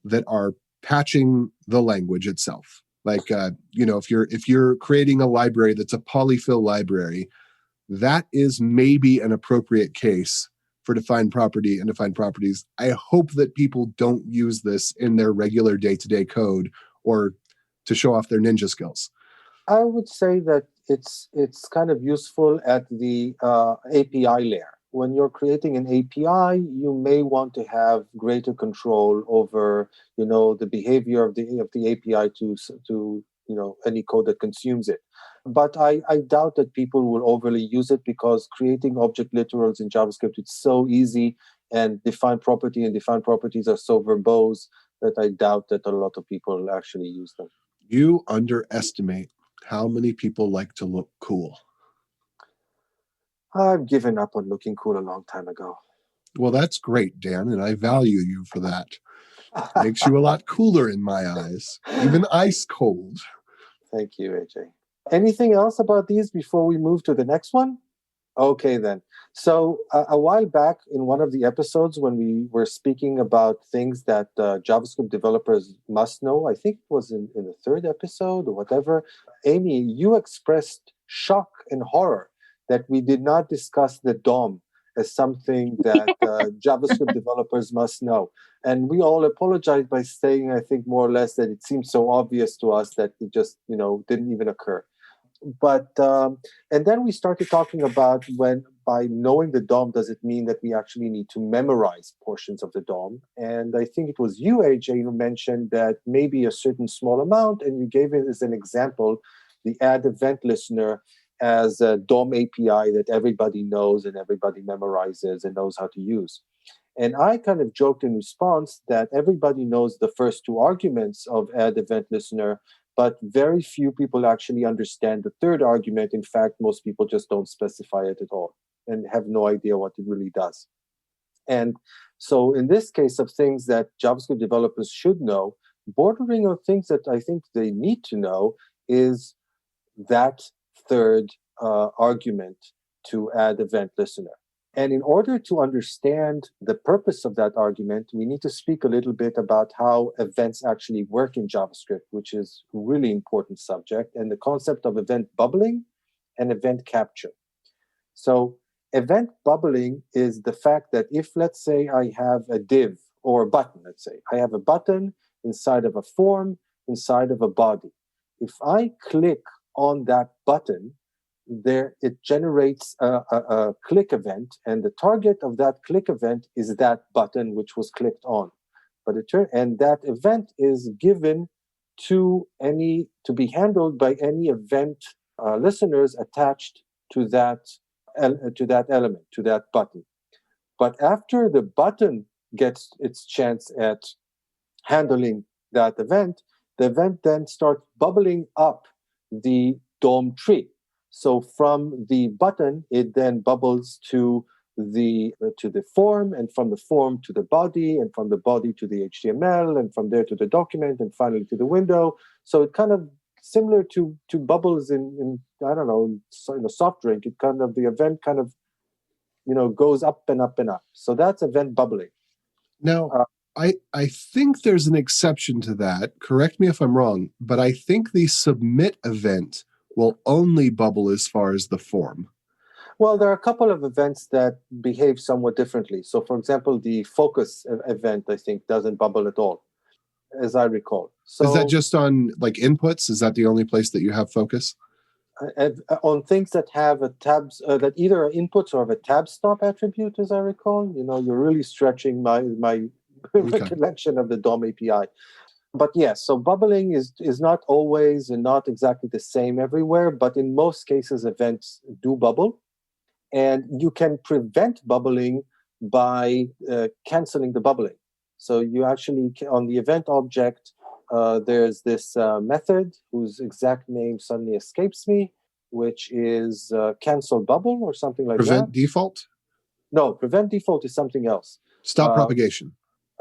that are patching the language itself. Like, if you're creating a library that's a polyfill library, that is maybe an appropriate case for defined property and defined properties. I hope that people don't use this in their regular day-to-day code or to show off their ninja skills.
I would say that it's kind of useful at the API layer. When you're creating an API, you may want to have greater control over, the behavior of the API to any code that consumes it. But I doubt that people will overly use it, because creating object literals in JavaScript, it's so easy, and defined property and defined properties are so verbose that I doubt that a lot of people actually use them.
You underestimate how many people like to look cool.
I've given up on looking cool a long time ago.
Well, that's great, Dan, and I value you for that. Makes you a lot cooler in my eyes, even ice cold.
Thank you, AJ. Anything else about these before we move to the next one? Okay, then. So a while back in one of the episodes, when we were speaking about things that JavaScript developers must know, I think it was in the third episode or whatever, Amy, you expressed shock and horror that we did not discuss the DOM as something that JavaScript developers must know. And we all apologized by saying, I think more or less, that it seemed so obvious to us that it just, didn't even occur. But and then we started talking about when by knowing the DOM, does it mean that we actually need to memorize portions of the DOM? And I think it was you, AJ, who mentioned that maybe a certain small amount, and you gave it as an example, the add event listener as a DOM API that everybody knows and everybody memorizes and knows how to use. And I kind of joked in response that everybody knows the first two arguments of add event listener, but very few people actually understand the third argument. In fact, most people just don't specify it at all and have no idea what it really does. And so in this case of things that JavaScript developers should know, bordering on things that I think they need to know is that third argument to add event listener. And in order to understand the purpose of that argument, we need to speak a little bit about how events actually work in JavaScript, which is a really important subject, and the concept of event bubbling and event capture. So event bubbling is the fact that if, let's say, I have a div or a button, let's say, I have a button inside of a form, inside of a body. If I click on that button, there it generates a click event, and the target of that click event is that button which was clicked on. And that event is given to be handled by any event listeners attached to that element, to that button. But after the button gets its chance at handling that event, the event then starts bubbling up the DOM tree. So from the button, it then bubbles to the form, and from the form to the body, and from the body to the HTML, and from there to the document, and finally to the window. So it kind of similar to bubbles in I don't know, in a soft drink. It kind of, the event kind of, goes up and up and up. So that's event bubbling.
Now, I think there's an exception to that. Correct me if I'm wrong, but I think the submit event will only bubble as far as the form.
Well, there are a couple of events that behave somewhat differently. So, for example, the focus event, I think, doesn't bubble at all, as I recall. So,
is that just on like inputs? Is that the only place that you have focus?
On things that have a tabs, that either are inputs or have a tab stop attribute, as I recall. You're really stretching my recollection of the DOM API. But yes, so bubbling is not always and not exactly the same everywhere, but in most cases, events do bubble. And you can prevent bubbling by canceling the bubbling. So you actually, on the event object, there's this method whose exact name suddenly escapes me, which is cancel bubble or something like
Prevent
that.
default?
No, prevent default is something else.
Stop propagation.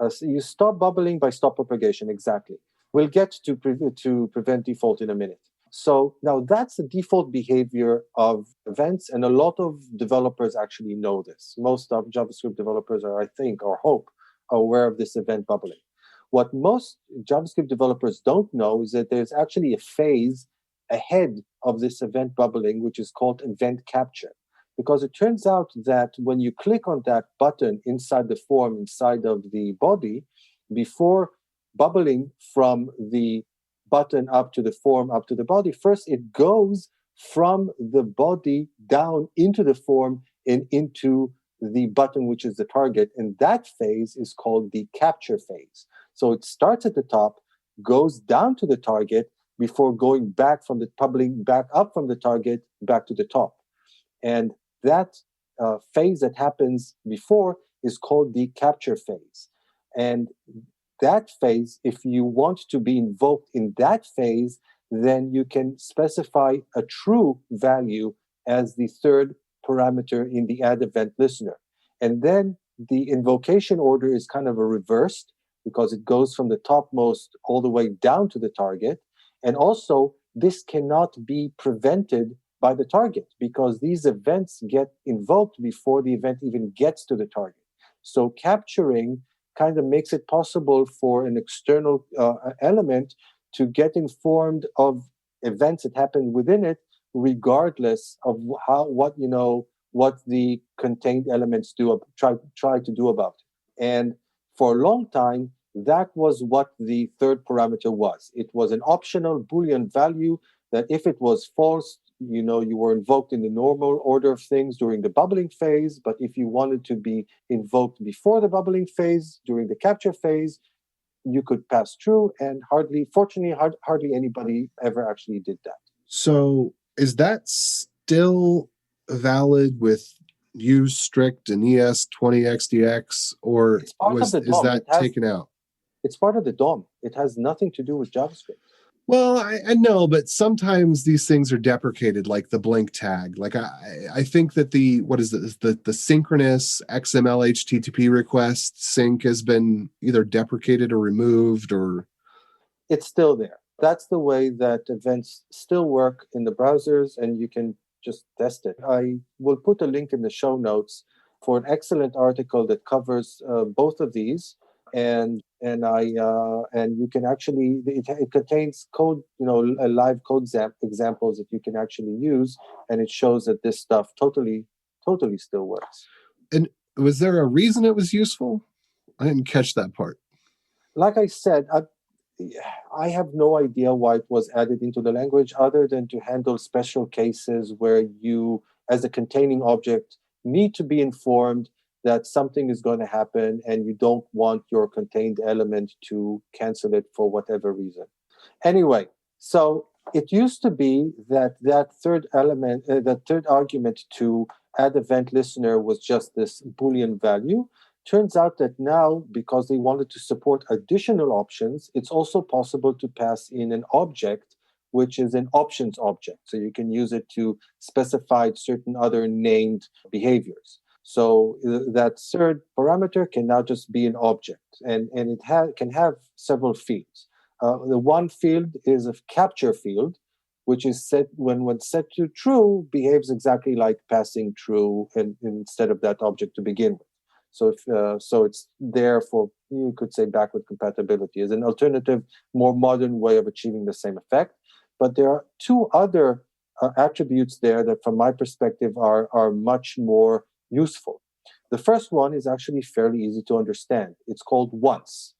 So you stop bubbling by stop propagation, exactly. We'll get to prevent default in a minute. So now that's the default behavior of events, and a lot of developers actually know this. Most of JavaScript developers are, I think, or hope, are aware of this event bubbling. What most JavaScript developers don't know is that there's actually a phase ahead of this event bubbling, which is called event capture. Because it turns out that when you click on that button inside the form, inside of the body, before bubbling from the button up to the form, up to the body, first it goes from the body down into the form and into the button, which is the target. And that phase is called the capture phase. So it starts at the top, goes down to the target before going back from the bubbling back up from the target back to the top. And that phase that happens before is called the capture phase. And that phase, if you want to be invoked in that phase, then you can specify a true value as the third parameter in the add event listener. And then the invocation order is kind of a reversed, because it goes from the topmost all the way down to the target. And also, this cannot be prevented by the target, because these events get invoked before the event even gets to the target. So capturing kind of makes it possible for an external element to get informed of events that happen within it, regardless of what the contained elements try to do about it. And for a long time, that was what the third parameter was. It was an optional Boolean value that if it was false, you were invoked in the normal order of things during the bubbling phase. But if you wanted to be invoked before the bubbling phase, during the capture phase, you could pass through. And hardly anybody ever actually did that.
So is that still valid with use strict and ES20XDX, or
It's part of the
is
DOM.
that taken out?
It's part of the DOM. It has nothing to do with JavaScript.
Well, I know, but sometimes these things are deprecated, like the blink tag. Like I think that the synchronous XML HTTP request sync has been either deprecated or removed, or
It's still there. That's the way that events still work in the browsers, and you can just test it. I will put a link in the show notes for an excellent article that covers both of these, and you can actually it contains code, live code examples that you can actually use, and it shows that this stuff totally still works.
And was there a reason it was useful? I didn't catch that part.
Like I said, I have no idea why it was added into the language, other than to handle special cases where you, as a containing object, need to be informed that something is going to happen and you don't want your contained element to cancel it for whatever reason. Anyway, so it used to be that third element, that third argument to add event listener was just this Boolean value. Turns out that now, because they wanted to support additional options, it's also possible to pass in an object, which is an options object. So you can use it to specify certain other named behaviors. So that third parameter can now just be an object, and it can have several fields. The one field is a capture field, which is set when set to true, behaves exactly like passing true instead of that object to begin with. So so it's there for, you could say, backward compatibility as an alternative, more modern way of achieving the same effect. But there are two other attributes there that, from my perspective, are much more useful. The first one is actually fairly easy to understand. It's called once.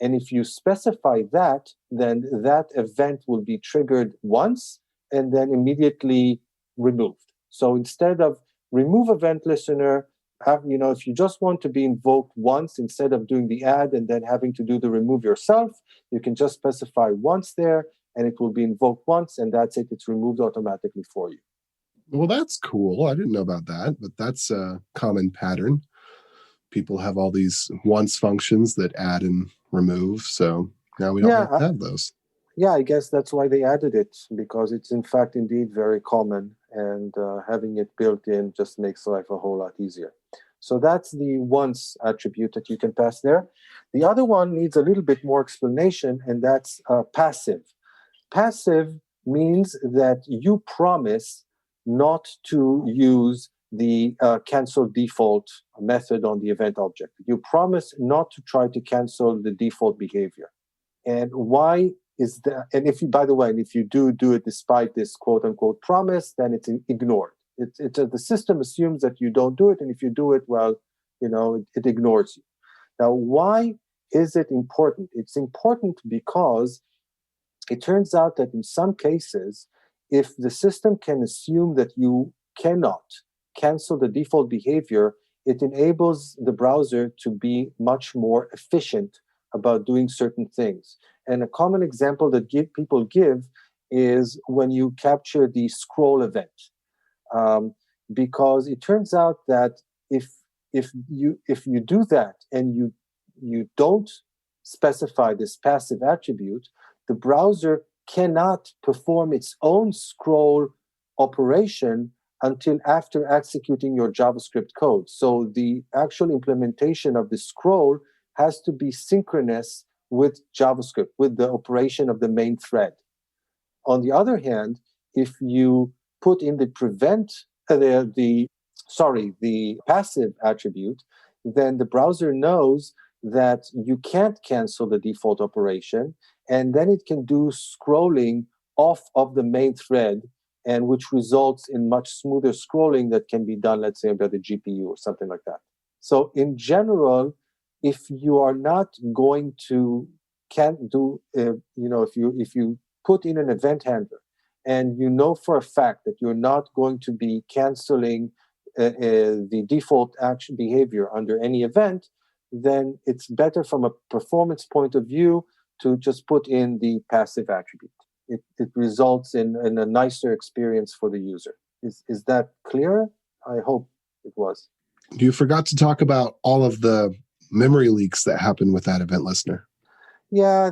And if you specify that, then that event will be triggered once and then immediately removed. So instead of remove event listener, if you just want to be invoked once instead of doing the add and then having to do the remove yourself, you can just specify once there and it will be invoked once, and that's it. It's removed automatically for you.
Well, that's cool. I didn't know about that, but that's a common pattern. People have all these once functions that add and remove, so now we don't have to have those.
Yeah, I guess that's why they added it, because it's in fact indeed very common, and having it built in just makes life a whole lot easier. So that's the once attribute that you can pass there. The other one needs a little bit more explanation, and that's passive. Passive means that you promise not to use the cancel default method on the event object. You promise not to try to cancel the default behavior. And why is that? And if you, by the way, if you do it despite this quote unquote promise, then it's ignored. The system assumes that you don't do it, and if you do it, well, it ignores you. Now, why is it important? It's important because it turns out that in some cases, if the system can assume that you cannot cancel the default behavior, it enables the browser to be much more efficient about doing certain things. And a common example that people give is when you capture the scroll event. Because it turns out that if you do that and you don't specify this passive attribute, the browser cannot perform its own scroll operation until after executing your JavaScript code. So the actual implementation of the scroll has to be synchronous with JavaScript, with the operation of the main thread. On the other hand, if you put in the the passive attribute, then the browser knows that you can't cancel the default operation, and then it can do scrolling off of the main thread, and which results in much smoother scrolling that can be done, let's say, by the GPU or something like that. So in general, if you are not going to if you put in an event handler and you know for a fact that you're not going to be canceling the default action behavior under any event, then it's better from a performance point of view to just put in the passive attribute. It results in a nicer experience for the user. Is that clear? I hope it was.
You forgot to talk about all of the memory leaks that happen with that event listener.
Yeah,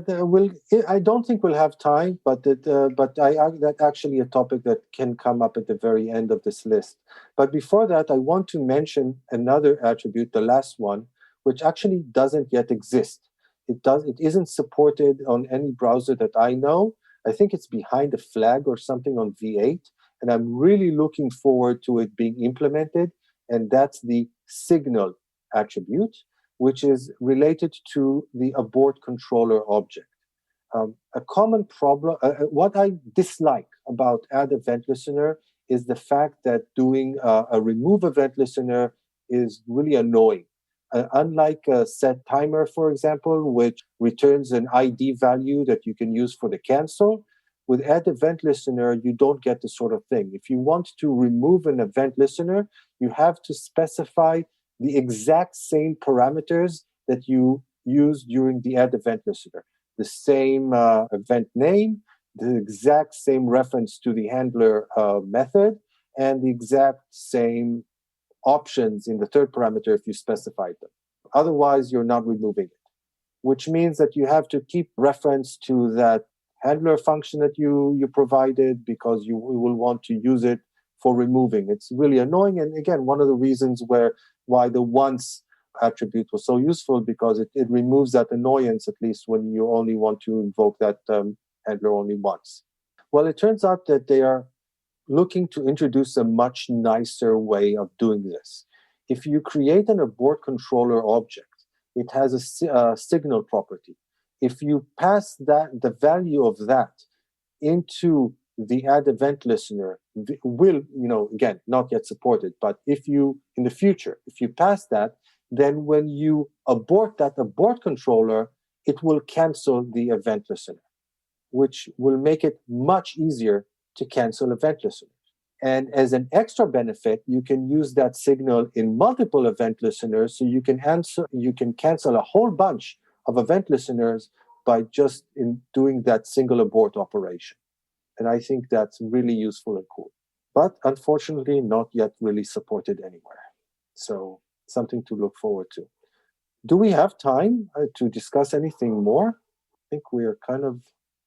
I don't think we'll have time, but that's actually a topic that can come up at the very end of this list. But before that, I want to mention another attribute, the last one, which actually doesn't yet exist. It isn't supported on any browser that I know. I think it's behind a flag or something on V8, and I'm really looking forward to it being implemented. And that's the signal attribute, which is related to the abort controller object. A common problem, what I dislike about add event listener is the fact that doing a remove event listener is really annoying. Unlike a set timer, for example, which returns an ID value that you can use for the cancel, with add event listener, you don't get this sort of thing. If you want to remove an event listener, you have to specify the exact same parameters that you use during the add event listener. The same event name, the exact same reference to the handler method, and the exact same options in the third parameter if you specified them. Otherwise, you're not removing it, which means that you have to keep reference to that handler function that you provided because you will want to use it for removing. It's really annoying. And again, one of the reasons why the once attribute was so useful, because it removes that annoyance, at least when you only want to invoke that handler only once. Well, it turns out that they are looking to introduce a much nicer way of doing this. If you create an abort controller object, it has a signal property. If you pass the value of that into the add event listener, will, again, not yet supported, but if you, in the future, if you pass that, then when you abort that abort controller, it will cancel the event listener, which will make it much easier to cancel event listeners. And as an extra benefit, you can use that signal in multiple event listeners, so you can cancel a whole bunch of event listeners by just in doing that single abort operation. And I think that's really useful and cool. But unfortunately, not yet really supported anywhere. So something to look forward to. Do we have time to discuss anything more? I think we are kind of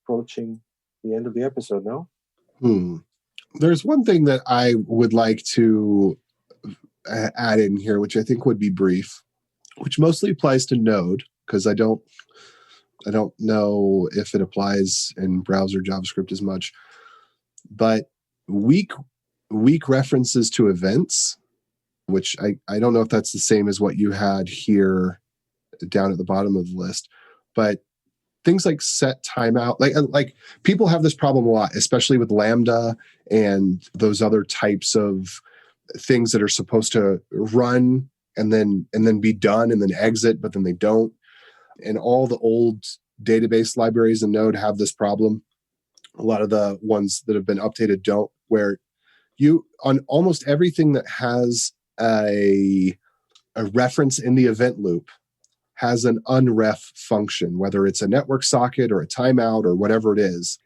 approaching the end of the episode now.
There's one thing that I would like to add in here, which I think would be brief, which mostly applies to Node, because I don't know if it applies in browser JavaScript as much. But weak references to events, which I don't know if that's the same as what you had here down at the bottom of the list, but things like set timeout, like people have this problem a lot, especially with Lambda and those other types of things that are supposed to run and then be done and then exit, but then they don't. And all the old database libraries in Node have this problem. A lot of the ones that have been updated don't, where you, on almost everything that has a reference in the event loop, has an unref function, whether it's a network socket or a timeout or whatever it is.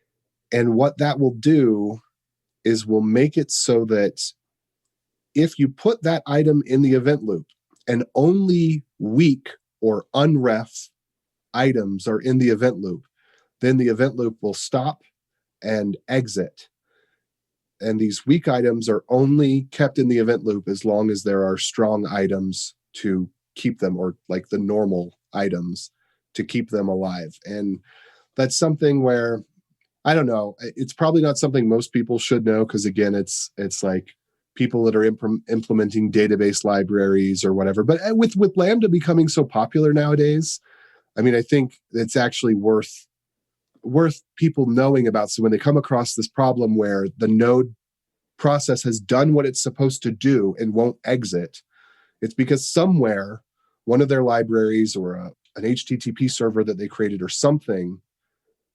And what that will do is will make it so that if you put that item in the event loop and only weak or unref items are in the event loop, then the event loop will stop and exit. And these weak items are only kept in the event loop as long as there are strong items to keep them, or like the normal items to keep them alive. And that's something where, I don't know, it's probably not something most people should know, because again, it's like people that are implementing database libraries or whatever. But with Lambda becoming so popular nowadays, I mean, I think it's actually worth people knowing about. So when they come across this problem where the node process has done what it's supposed to do and won't exit, it's because somewhere one of their libraries or an HTTP server that they created or something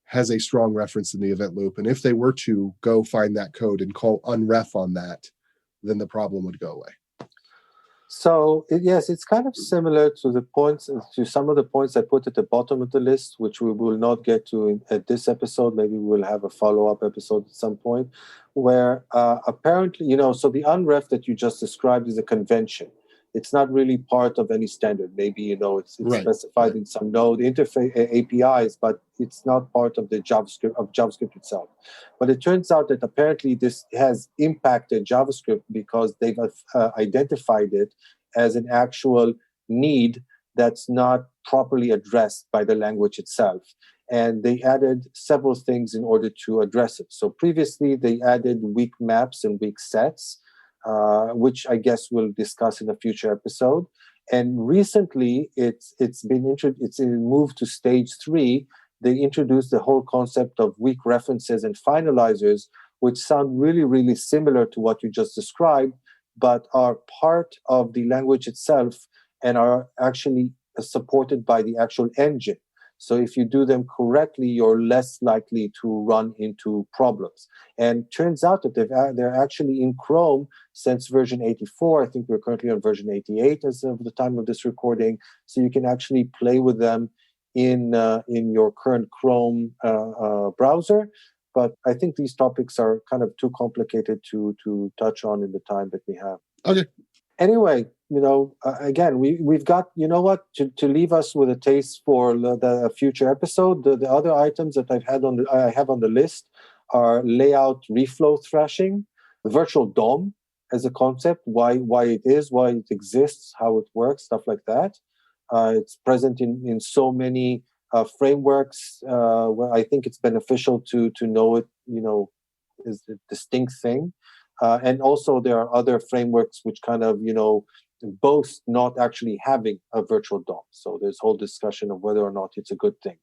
has a strong reference in the event loop. And if they were to go find that code and call unref on that, then the problem would go away.
So yes, it's kind of similar to some of the points I put at the bottom of the list, which we will not get to at this episode. Maybe we'll have a follow-up episode at some point, where apparently, so the unref that you just described is a convention. It's not really part of any standard. Maybe it's
Right.
specified in some Node interface APIs, but it's not part of the JavaScript itself. But it turns out that apparently this has impacted JavaScript because they've identified it as an actual need that's not properly addressed by the language itself. And they added several things in order to address it. So previously, they added weak maps and weak sets, which I guess we'll discuss in a future episode. And recently, it's moved to stage 3. They introduced the whole concept of weak references and finalizers, which sound really, really similar to what you just described, but are part of the language itself and are actually supported by the actual engine. So if you do them correctly, you're less likely to run into problems. And turns out that they're actually in Chrome since version 84. I think we're currently on version 88 as of the time of this recording. So you can actually play with them in your current Chrome browser. But I think these topics are kind of too complicated to touch on in the time that we have.
Okay.
Anyway, again, we've got, to leave us with a taste for the future episode. The other items that I have on the list are layout reflow thrashing, the virtual DOM as a concept, why it exists, how it works, stuff like that. It's present in so many frameworks where I think it's beneficial to know it, is a distinct thing. And also there are other frameworks which kind of, boast not actually having a virtual DOM. So there's whole discussion of whether or not it's a good thing.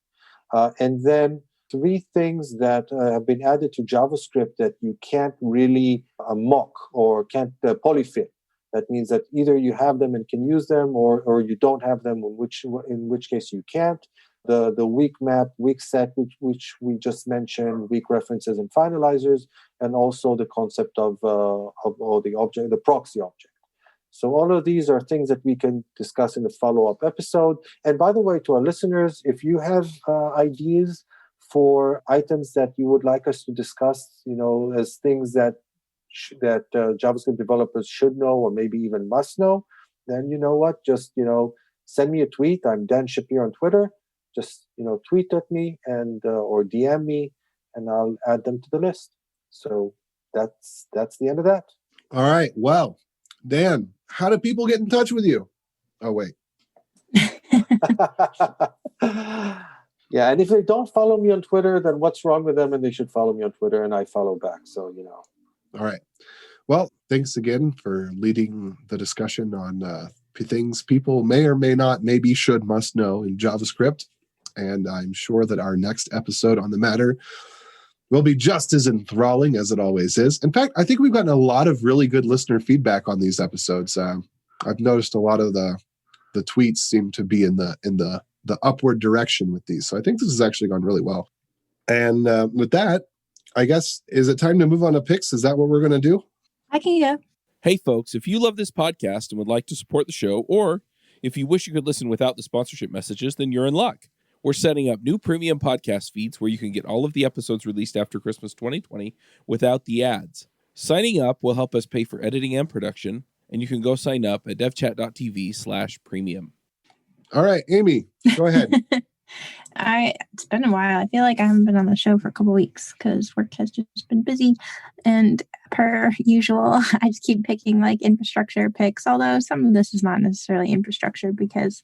And then 3 things that have been added to JavaScript that you can't really mock or can't polyfill. That means that either you have them and can use them, or you don't have them, in which case you can't. The weak map, weak set, which we just mentioned, weak references and finalizers, and also the concept of the object, the proxy object. So all of these are things that we can discuss in a follow-up episode. And by the way, to our listeners, if you have ideas for items that you would like us to discuss, as things that JavaScript developers should know or maybe even must know, then you know what? Just send me a tweet. I'm Dan Shapir on Twitter. Just tweet at me and or DM me, and I'll add them to the list. So that's the end of that.
All right. Well, Dan, how do people get in touch with you? Oh, wait.
Yeah, and if they don't follow me on Twitter, then what's wrong with them? And they should follow me on Twitter, and I follow back. So
All right. Well, thanks again for leading the discussion on things people may or may not, maybe should, must know in JavaScript. And I'm sure that our next episode on the matter will be just as enthralling as it always is. In fact, I think we've gotten a lot of really good listener feedback on these episodes. I've noticed a lot of the tweets seem to be in the upward direction with these. So I think this has actually gone really well. And with that, I guess, is it time to move on to picks? Is that what we're going to do?
I can go.
Hey, folks, if you love this podcast and would like to support the show, or if you wish you could listen without the sponsorship messages, then you're in luck. We're setting up new premium podcast feeds where you can get all of the episodes released after Christmas 2020 without the ads. Signing up will help us pay for editing and production, and you can go sign up at devchat.tv/premium.
All right, Amy, go ahead.
It's been a while. I feel like I haven't been on the show for a couple weeks because work has just been busy. And per usual, I just keep picking like infrastructure picks, although some of this is not necessarily infrastructure because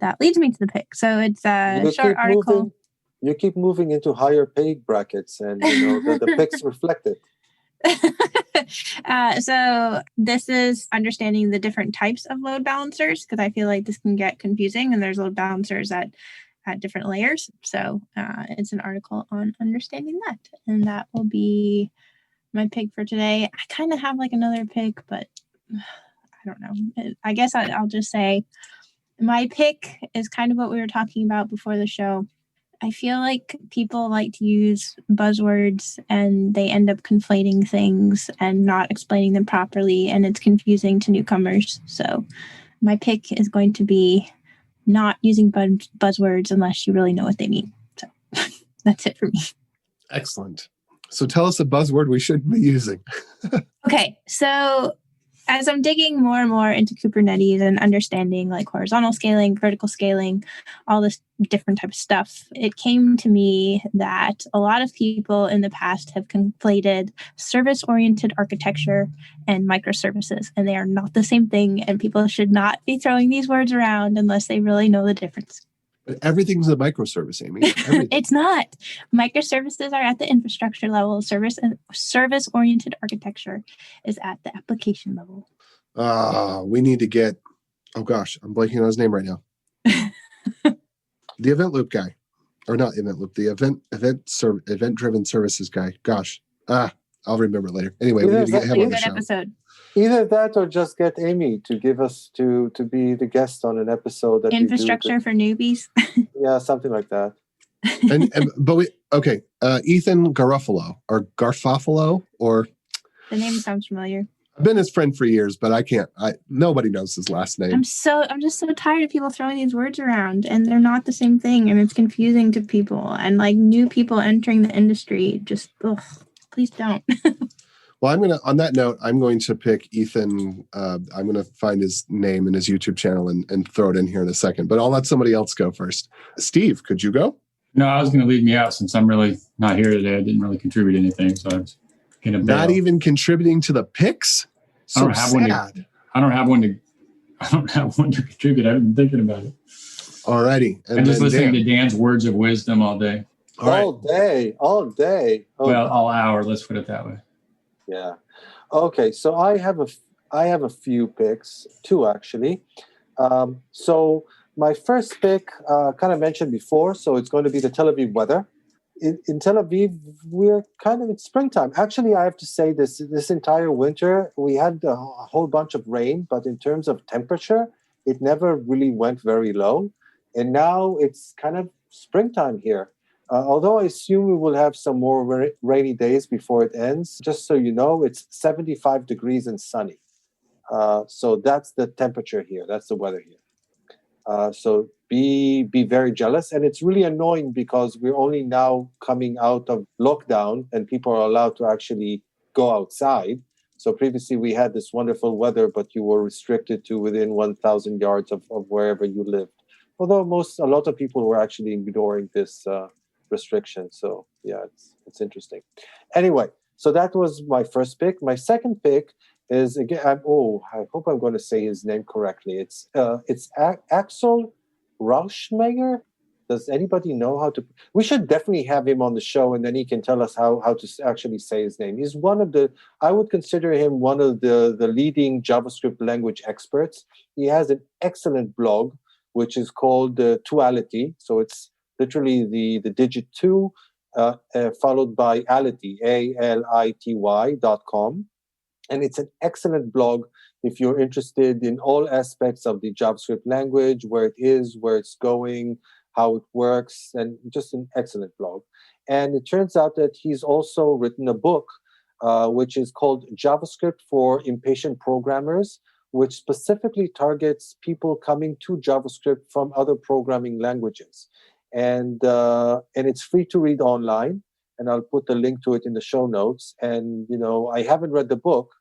that leads me to the pick. So it's a short article.
You keep moving into higher paid brackets, and the picks reflect it.
So this is understanding the different types of load balancers, because I feel like this can get confusing and there's load balancers at different layers. So it's an article on understanding that, and that will be my pick for today. I kind of have like another pick, but I don't know. I guess I'll just say my pick is kind of what we were talking about before the show. I feel like people like to use buzzwords and they end up conflating things and not explaining them properly, and it's confusing to newcomers. So my pick is going to be not using buzzwords unless you really know what they mean. So that's it for me.
Excellent. So tell us a buzzword we should be using.
Okay, so as I'm digging more and more into Kubernetes and understanding like horizontal scaling, vertical scaling, all this different type of stuff, it came to me that a lot of people in the past have conflated service-oriented architecture and microservices, and they are not the same thing, and people should not be throwing these words around unless they really know the difference.
But everything's a microservice, Amy.
It's not. Microservices are at the infrastructure level. Service-oriented architecture is at the application level.
We need to get, oh gosh, I'm blanking on his name right now. The event loop guy. Or not event loop, the event-driven services guy. Gosh. I'll remember it later. Anyway, we need to get him on the show.
Episode.
Either that or just get Amy to give us to be the guest on an episode that
Infrastructure for newbies.
Yeah, something like that.
Ethan Garofalo or
the name sounds familiar.
I've been his friend for years, but nobody knows his last name.
I'm just so tired of people throwing these words around, and they're not the same thing, and it's confusing to people, and like new people entering the industry. Just please don't.
Well, on that note, I'm going to pick Ethan. I'm going to find his name and his YouTube channel and throw it in here in a second. But I'll let somebody else go first. Steve, could you go?
No, I was going to leave me out since I'm really not here today. I didn't really contribute anything, so I was going to bail.
Not even contributing to the picks? So sad.
I don't have one to contribute. I've been thinking about it.
All righty.
I'm just listening to Dan's words of wisdom all day.
All day.
Well, all hour. Let's put it that way.
Yeah. Okay. So I have a few picks, two actually. So my first pick, kind of mentioned before, so it's going to be the Tel Aviv weather. In Tel Aviv, we're kind of in springtime. Actually, I have to say this entire winter, we had a whole bunch of rain, but in terms of temperature, it never really went very low. And now it's kind of springtime here. Although I assume we will have some more rainy days before it ends. Just so you know, it's 75 degrees and sunny. So that's the temperature here. That's the weather here. So be very jealous. And it's really annoying because we're only now coming out of lockdown and people are allowed to actually go outside. So previously we had this wonderful weather, but you were restricted to within 1,000 yards of wherever you lived. Although a lot of people were actually ignoring this restriction. So yeah, it's interesting. Anyway, so that was my first pick. My second pick is again. I hope I'm going to say his name correctly. It's Axel Rauschmeyer. Does anybody know how to? We should definitely have him on the show, and then he can tell us how to actually say his name. He's one of the. I would consider him one of the leading JavaScript language experts. He has an excellent blog, which is called Tuality. So it's literally the digit 2 followed by ality, ALITY.com. And it's an excellent blog if you're interested in all aspects of the JavaScript language, where it is, where it's going, how it works, and just an excellent blog. And it turns out that he's also written a book, which is called JavaScript for Impatient Programmers, which specifically targets people coming to JavaScript from other programming languages. And it's free to read online, and I'll put the link to it in the show notes. And, I haven't read the book,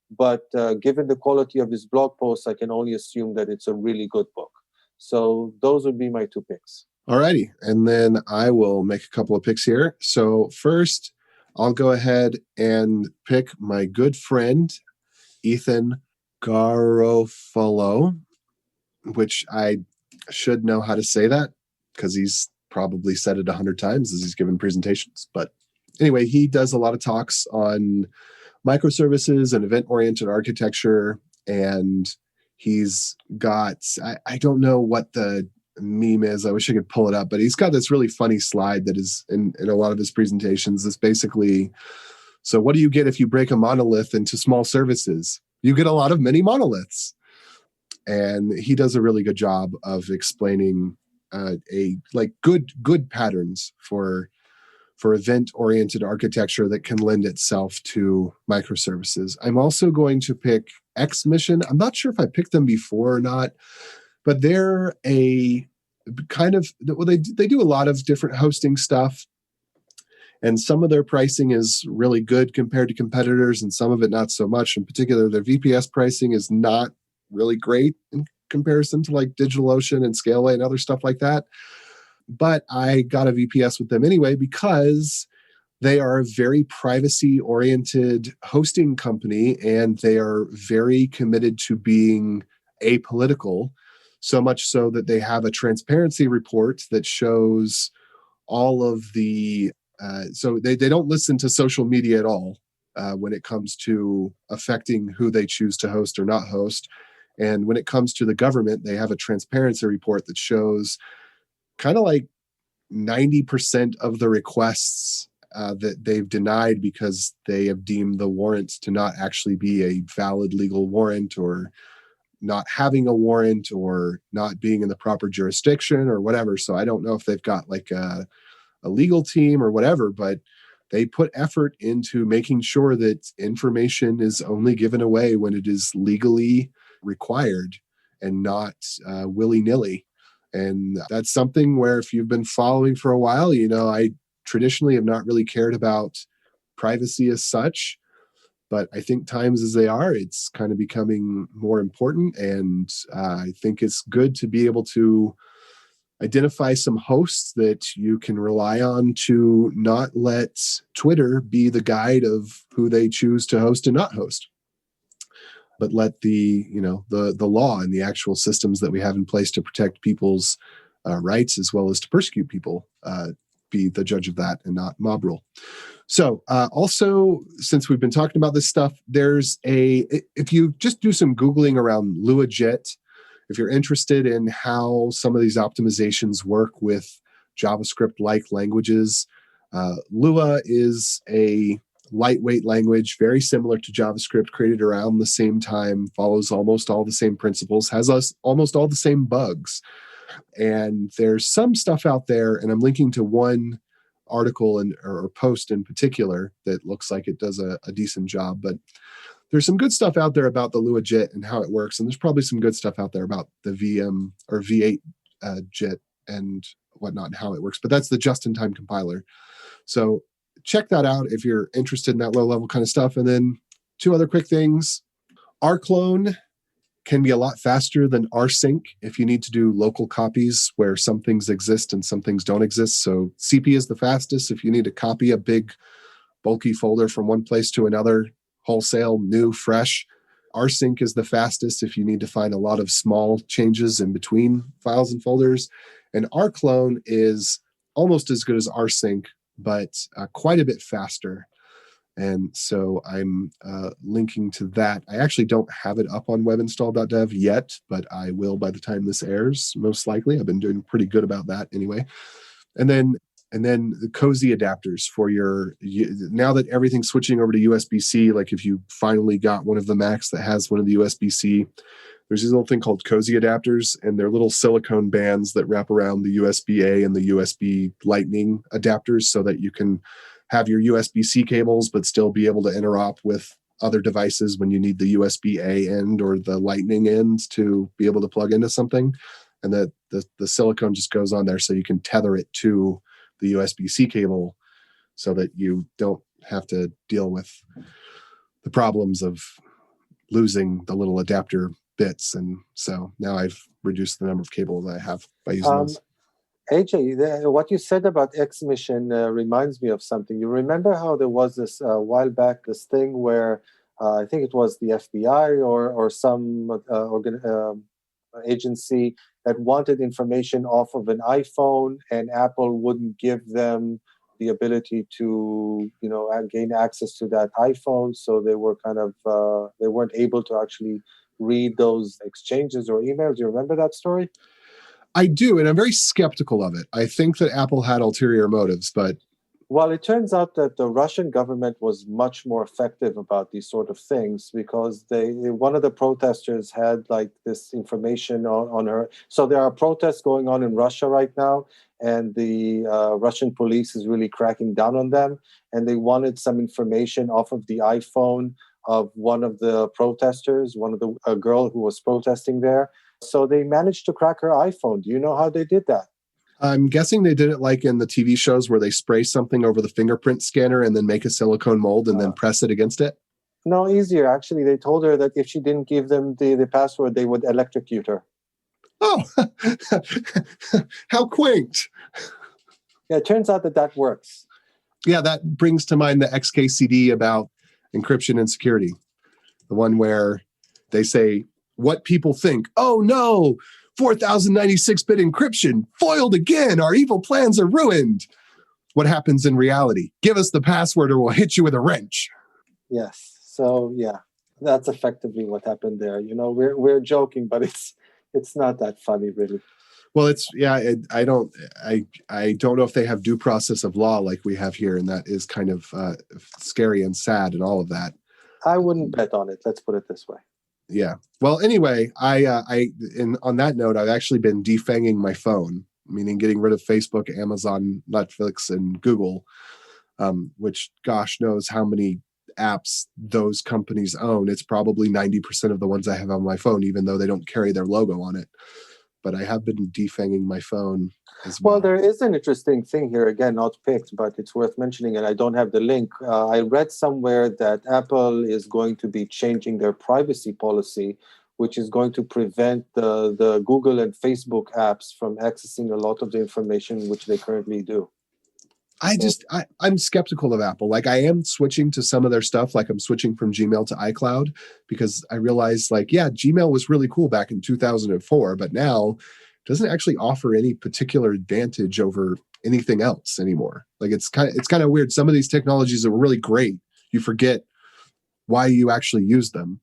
but given the quality of his blog posts, I can only assume that it's a really good book. So those would be my two picks.
All righty. And then I will make a couple of picks here. So first, I'll go ahead and pick my good friend, Ethan Garofalo, which I should know how to say that because he's probably said it 100 times as he's given presentations. But anyway, he does a lot of talks on microservices and event-oriented architecture, and he's got, I don't know what the meme is. I wish I could pull it up, but he's got this really funny slide that is in a lot of his presentations. It's basically, so what do you get if you break a monolith into small services? You get a lot of mini monoliths. And he does a really good job of explaining good patterns for event-oriented architecture that can lend itself to microservices. I'm also going to pick Xmission. I'm not sure if I picked them before or not, but they're a kind of, well, they do a lot of different hosting stuff, and some of their pricing is really good compared to competitors, and some of it not so much. In particular, their VPS pricing is not really great in comparison to like DigitalOcean and Scaleway and other stuff like that. But I got a VPS with them anyway because they are a very privacy-oriented hosting company, and they are very committed to being apolitical, so much so that they have a transparency report that shows all of the... so they don't listen to social media at all when it comes to affecting who they choose to host or not host. And when it comes to the government, they have a transparency report that shows kind of like 90% of the requests that they've denied because they have deemed the warrant to not actually be a valid legal warrant, or not having a warrant, or not being in the proper jurisdiction or whatever. So I don't know if they've got like a legal team or whatever, but they put effort into making sure that information is only given away when it is legally required and not willy-nilly. And that's something where, if you've been following for a while, I traditionally have not really cared about privacy as such, but I think times as they are, it's kind of becoming more important. And I think it's good to be able to identify some hosts that you can rely on to not let Twitter be the guide of who they choose to host and not host, but let the law and the actual systems that we have in place to protect people's rights, as well as to persecute people, be the judge of that, and not mob rule. So also, since we've been talking about this stuff, if you just do some Googling around LuaJIT, if you're interested in how some of these optimizations work with JavaScript-like languages, Lua is a lightweight language, very similar to JavaScript, created around the same time, follows almost all the same principles, has almost all the same bugs. And there's some stuff out there, and I'm linking to one article or post in particular that looks like it does a decent job, but there's some good stuff out there about the LuaJIT and how it works, and there's probably some good stuff out there about the VM or V8 JIT and whatnot, and how it works. But that's the just-in-time compiler. So check that out if you're interested in that low-level kind of stuff. And then two other quick things. rclone can be a lot faster than rsync if you need to do local copies where some things exist and some things don't exist. So CP is the fastest if you need to copy a big, bulky folder from one place to another, wholesale, new, fresh. rsync is the fastest if you need to find a lot of small changes in between files and folders. And rclone is almost as good as rsync, but quite a bit faster. And so I'm linking to that. I actually don't have it up on webinstall.dev yet, but I will by the time this airs, most likely. I've been doing pretty good about that anyway. And then the cozy adapters for now that everything's switching over to USB-C, like if you finally got one of the Macs that has one of the USB-C, there's this little thing called cozy adapters, and they're little silicone bands that wrap around the USB-A and the USB Lightning adapters so that you can have your USB-C cables, but still be able to interop with other devices when you need the USB-A end or the Lightning end to be able to plug into something. And the silicone just goes on there so you can tether it to the USB-C cable so that you don't have to deal with the problems of losing the little adapter bits. And so now I've reduced the number of cables I have by using those.
AJ, what you said about Xmission reminds me of something. You remember how there was this while back, this thing where I think it was the FBI or some agency that wanted information off of an iPhone, and Apple wouldn't give them the ability to, gain access to that iPhone. So they were they weren't able to actually read those exchanges or emails. Do you remember that story?
I do, and I'm very skeptical of it. I think that Apple had ulterior motives, but
Well, it turns out that the Russian government was much more effective about these sort of things because one of the protesters had like this information on her. So there are protests going on in Russia right now, and the Russian police is really cracking down on them. And they wanted some information off of the iPhone of one of the protesters, a girl who was protesting there. So they managed to crack her iPhone. Do you know how they did that?
I'm guessing they did it like in the TV shows where they spray something over the fingerprint scanner and then make a silicone mold and then press it against it.
No, easier. Actually, they told her that if she didn't give them the password, they would electrocute her.
Oh, how quaint.
Yeah, it turns out that works.
Yeah, that brings to mind the XKCD about encryption and security. The one where they say, what people think, oh no, 4096-bit encryption, foiled again, our evil plans are ruined. What happens in reality? Give us the password or we'll hit you with a wrench.
Yes. So yeah, that's effectively what happened there. You know, we're joking, but it's not that funny really.
Well, I don't know if they have due process of law like we have here, and that is kind of scary and sad and all of that.
I wouldn't bet on it. Let's put it this way.
Yeah. Well, anyway, on that note, I've actually been defanging my phone, meaning getting rid of Facebook, Amazon, Netflix, and Google, which gosh knows how many apps those companies own. It's probably 90% of the ones I have on my phone, even though they don't carry their logo on it. But I have been defanging my phone as well.
Well, there is an interesting thing here, again, not picked, but it's worth mentioning, and I don't have the link. I read somewhere that Apple is going to be changing their privacy policy, which is going to prevent the Google and Facebook apps from accessing a lot of the information which they currently do.
I'm skeptical of Apple. Like, I am switching to some of their stuff. Like, I'm switching from Gmail to iCloud because I realized, like, yeah, Gmail was really cool back in 2004, but now it doesn't actually offer any particular advantage over anything else anymore. Like, it's kind of weird. Some of these technologies are really great. You forget why you actually use them.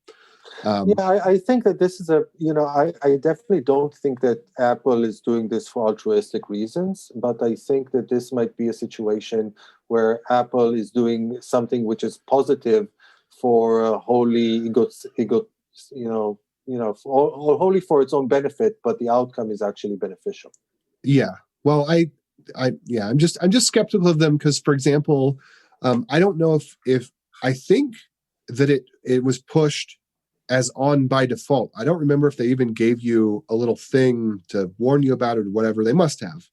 I think that this is I definitely don't think that Apple is doing this for altruistic reasons, but I think that this might be a situation where Apple is doing something which is positive for wholly wholly for its own benefit, but the outcome is actually beneficial.
Yeah. Well, I'm just skeptical of them because, for example, I don't know if I think that it was pushed as on by default. I don't remember if they even gave you a little thing to warn you about it or whatever. They must have.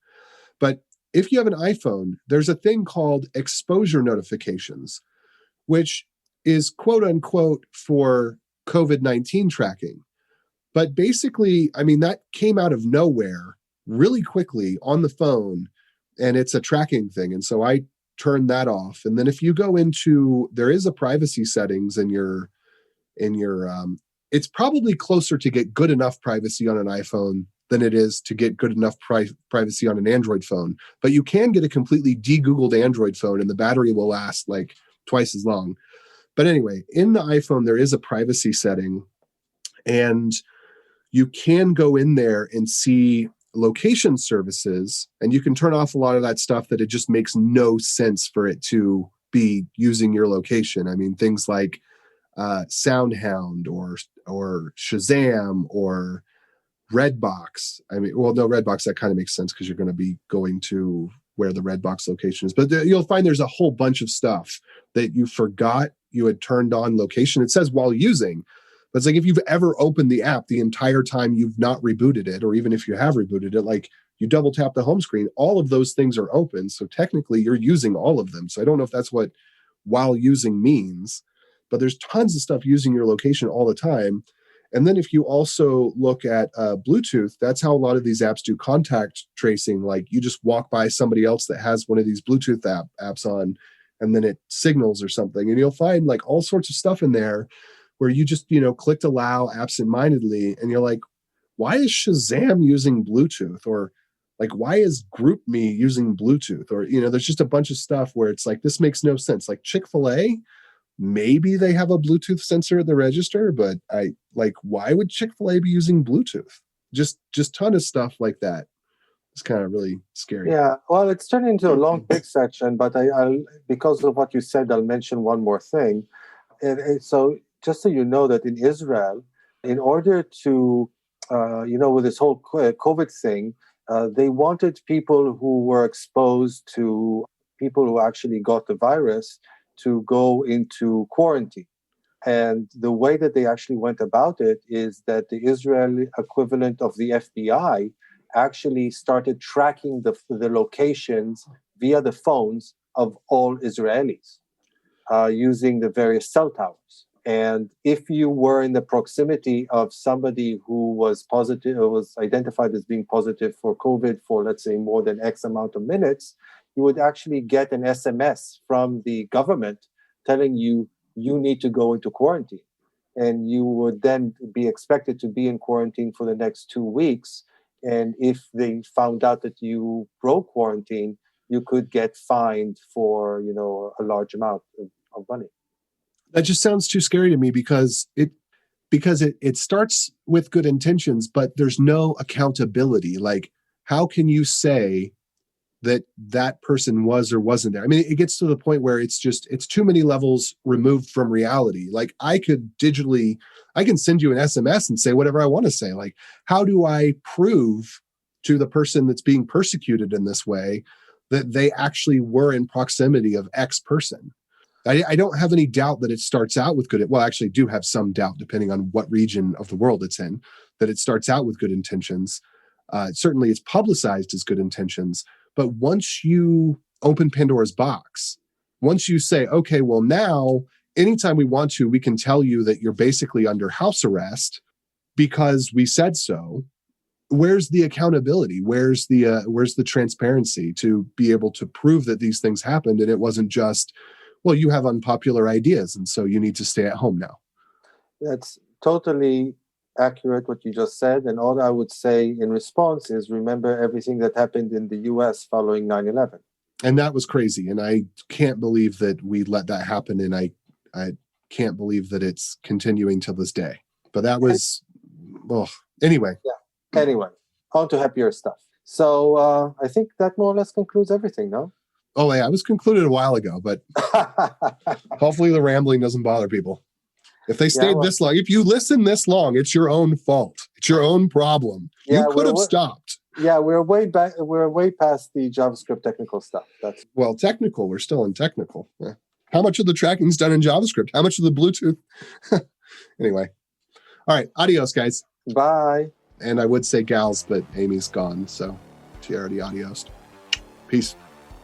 But if you have an iPhone, there's a thing called exposure notifications, which is quote unquote for COVID-19 tracking. But basically, I mean, that came out of nowhere really quickly on the phone, and it's a tracking thing. And so I turned that off. And then if you go there is a privacy settings in your it's probably closer to get good enough privacy on an iPhone than it is to get good enough privacy on an Android phone. But you can get a completely de-Googled Android phone and the battery will last like twice as long. But anyway, in the iPhone, there is a privacy setting, and you can go in there and see location services, and you can turn off a lot of that stuff that it just makes no sense for it to be using your location. I mean, things like SoundHound or Shazam or Redbox. I mean, well, no, Redbox, that kind of makes sense because you're going to be going to where the Redbox location is. But you'll find there's a whole bunch of stuff that you forgot you had turned on location. It says while using, but it's like if you've ever opened the app the entire time you've not rebooted it, or even if you have rebooted it, like you double tap the home screen, all of those things are open. So technically you're using all of them. So I don't know if that's what while using means. But there's tons of stuff using your location all the time. And then if you also look at Bluetooth, that's how a lot of these apps do contact tracing. Like you just walk by somebody else that has one of these Bluetooth apps on, and then it signals or something. And you'll find like all sorts of stuff in there where you just, clicked allow absentmindedly. And you're like, why is Shazam using Bluetooth? Or like, why is GroupMe using Bluetooth? Or, there's just a bunch of stuff where it's like, this makes no sense. Like Chick-fil-A, maybe they have a Bluetooth sensor at the register, but why would Chick-fil-A be using Bluetooth? Just ton of stuff like that. It's kind of really scary.
Yeah, well, it's turned into a long, big section, but I'll because of what you said, I'll mention one more thing. So just so you know that in Israel, in order to, with this whole COVID thing, they wanted people who were exposed to people who actually got the virus to go into quarantine. And the way that they actually went about it is that the Israeli equivalent of the FBI actually started tracking the locations via the phones of all Israelis using the various cell towers. And if you were in the proximity of somebody who was positive, or was identified as being positive for COVID for, let's say, more than X amount of minutes, you would actually get an SMS from the government telling you need to go into quarantine. And you would then be expected to be in quarantine for the next 2 weeks. And if they found out that you broke quarantine, you could get fined for, a large amount of money.
That just sounds too scary to me because it starts with good intentions, but there's no accountability. Like, how can you say that person was or wasn't there? I mean, it gets to the point where it's too many levels removed from reality. Like, I can send you an SMS and say whatever I want to say. Like, how do I prove to the person that's being persecuted in this way that they actually were in proximity of X person? I don't have any doubt that it starts out with good. Well, I actually do have some doubt, depending on what region of the world it's in, that it starts out with good intentions. Certainly it's publicized as good intentions. But once you open Pandora's box, once you say, okay, well, now anytime we want to, we can tell you that you're basically under house arrest because we said so. Where's the accountability? Where's the transparency to be able to prove that these things happened and it wasn't just, well, you have unpopular ideas and so you need to stay at home now?
That's totally accurate what you just said. And all I would say in response is remember everything that happened in the US following 9/11.
And that was crazy. And I can't believe that we let that happen. And I can't believe that it's continuing to this day. But that was, anyway.
Yeah. Anyway, on to happier stuff. So I think that more or less concludes everything, no?
Oh, yeah, it was concluded a while ago, but hopefully the rambling doesn't bother people. If they stayed this long, if you listen this long, it's your own fault. It's your own problem. You could have stopped.
Yeah, we're way back. We're way past the JavaScript technical stuff.
Technical. We're still in technical. Yeah. How much of the tracking is done in JavaScript? How much of the Bluetooth? Anyway. All right. Adios, guys.
Bye.
And I would say gals, but Amy's gone, so she already adiosed. Peace.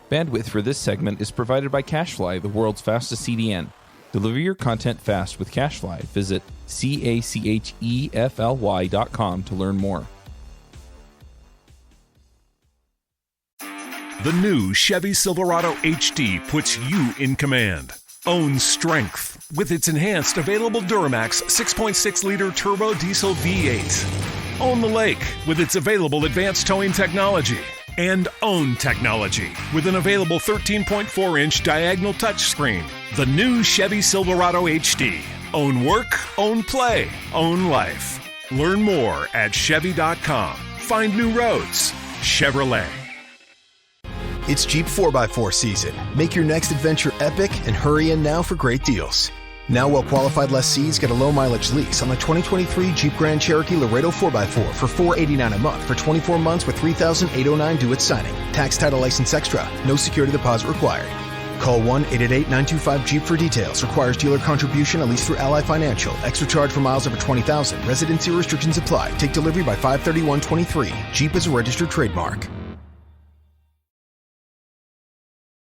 Bandwidth for this segment is provided by CacheFly, the world's fastest CDN. Deliver your content fast with CacheFly. Visit CACHEFLY.com to learn more.
The new Chevy Silverado HD puts you in command. Own strength with its enhanced available Duramax 6.6-liter turbo diesel V8. Own the lake with its available advanced towing technology. And own technology with an available 13.4-inch diagonal touchscreen. The new Chevy Silverado HD. Own work, own play, own life. Learn more at Chevy.com. Find new roads. Chevrolet.
It's Jeep 4x4 season. Make your next adventure epic and hurry in now for great deals. Now well-qualified lessees get a low-mileage lease on the 2023 Jeep Grand Cherokee Laredo 4x4 for $489 a month for 24 months with $3,809 due at signing. Tax, title, license extra. No security deposit required. Call 1-888-925-JEEP for details. Requires dealer contribution, at least through Ally Financial. Extra charge for miles over 20,000. Residency restrictions apply. Take delivery by 5/31/23. Jeep is a registered trademark.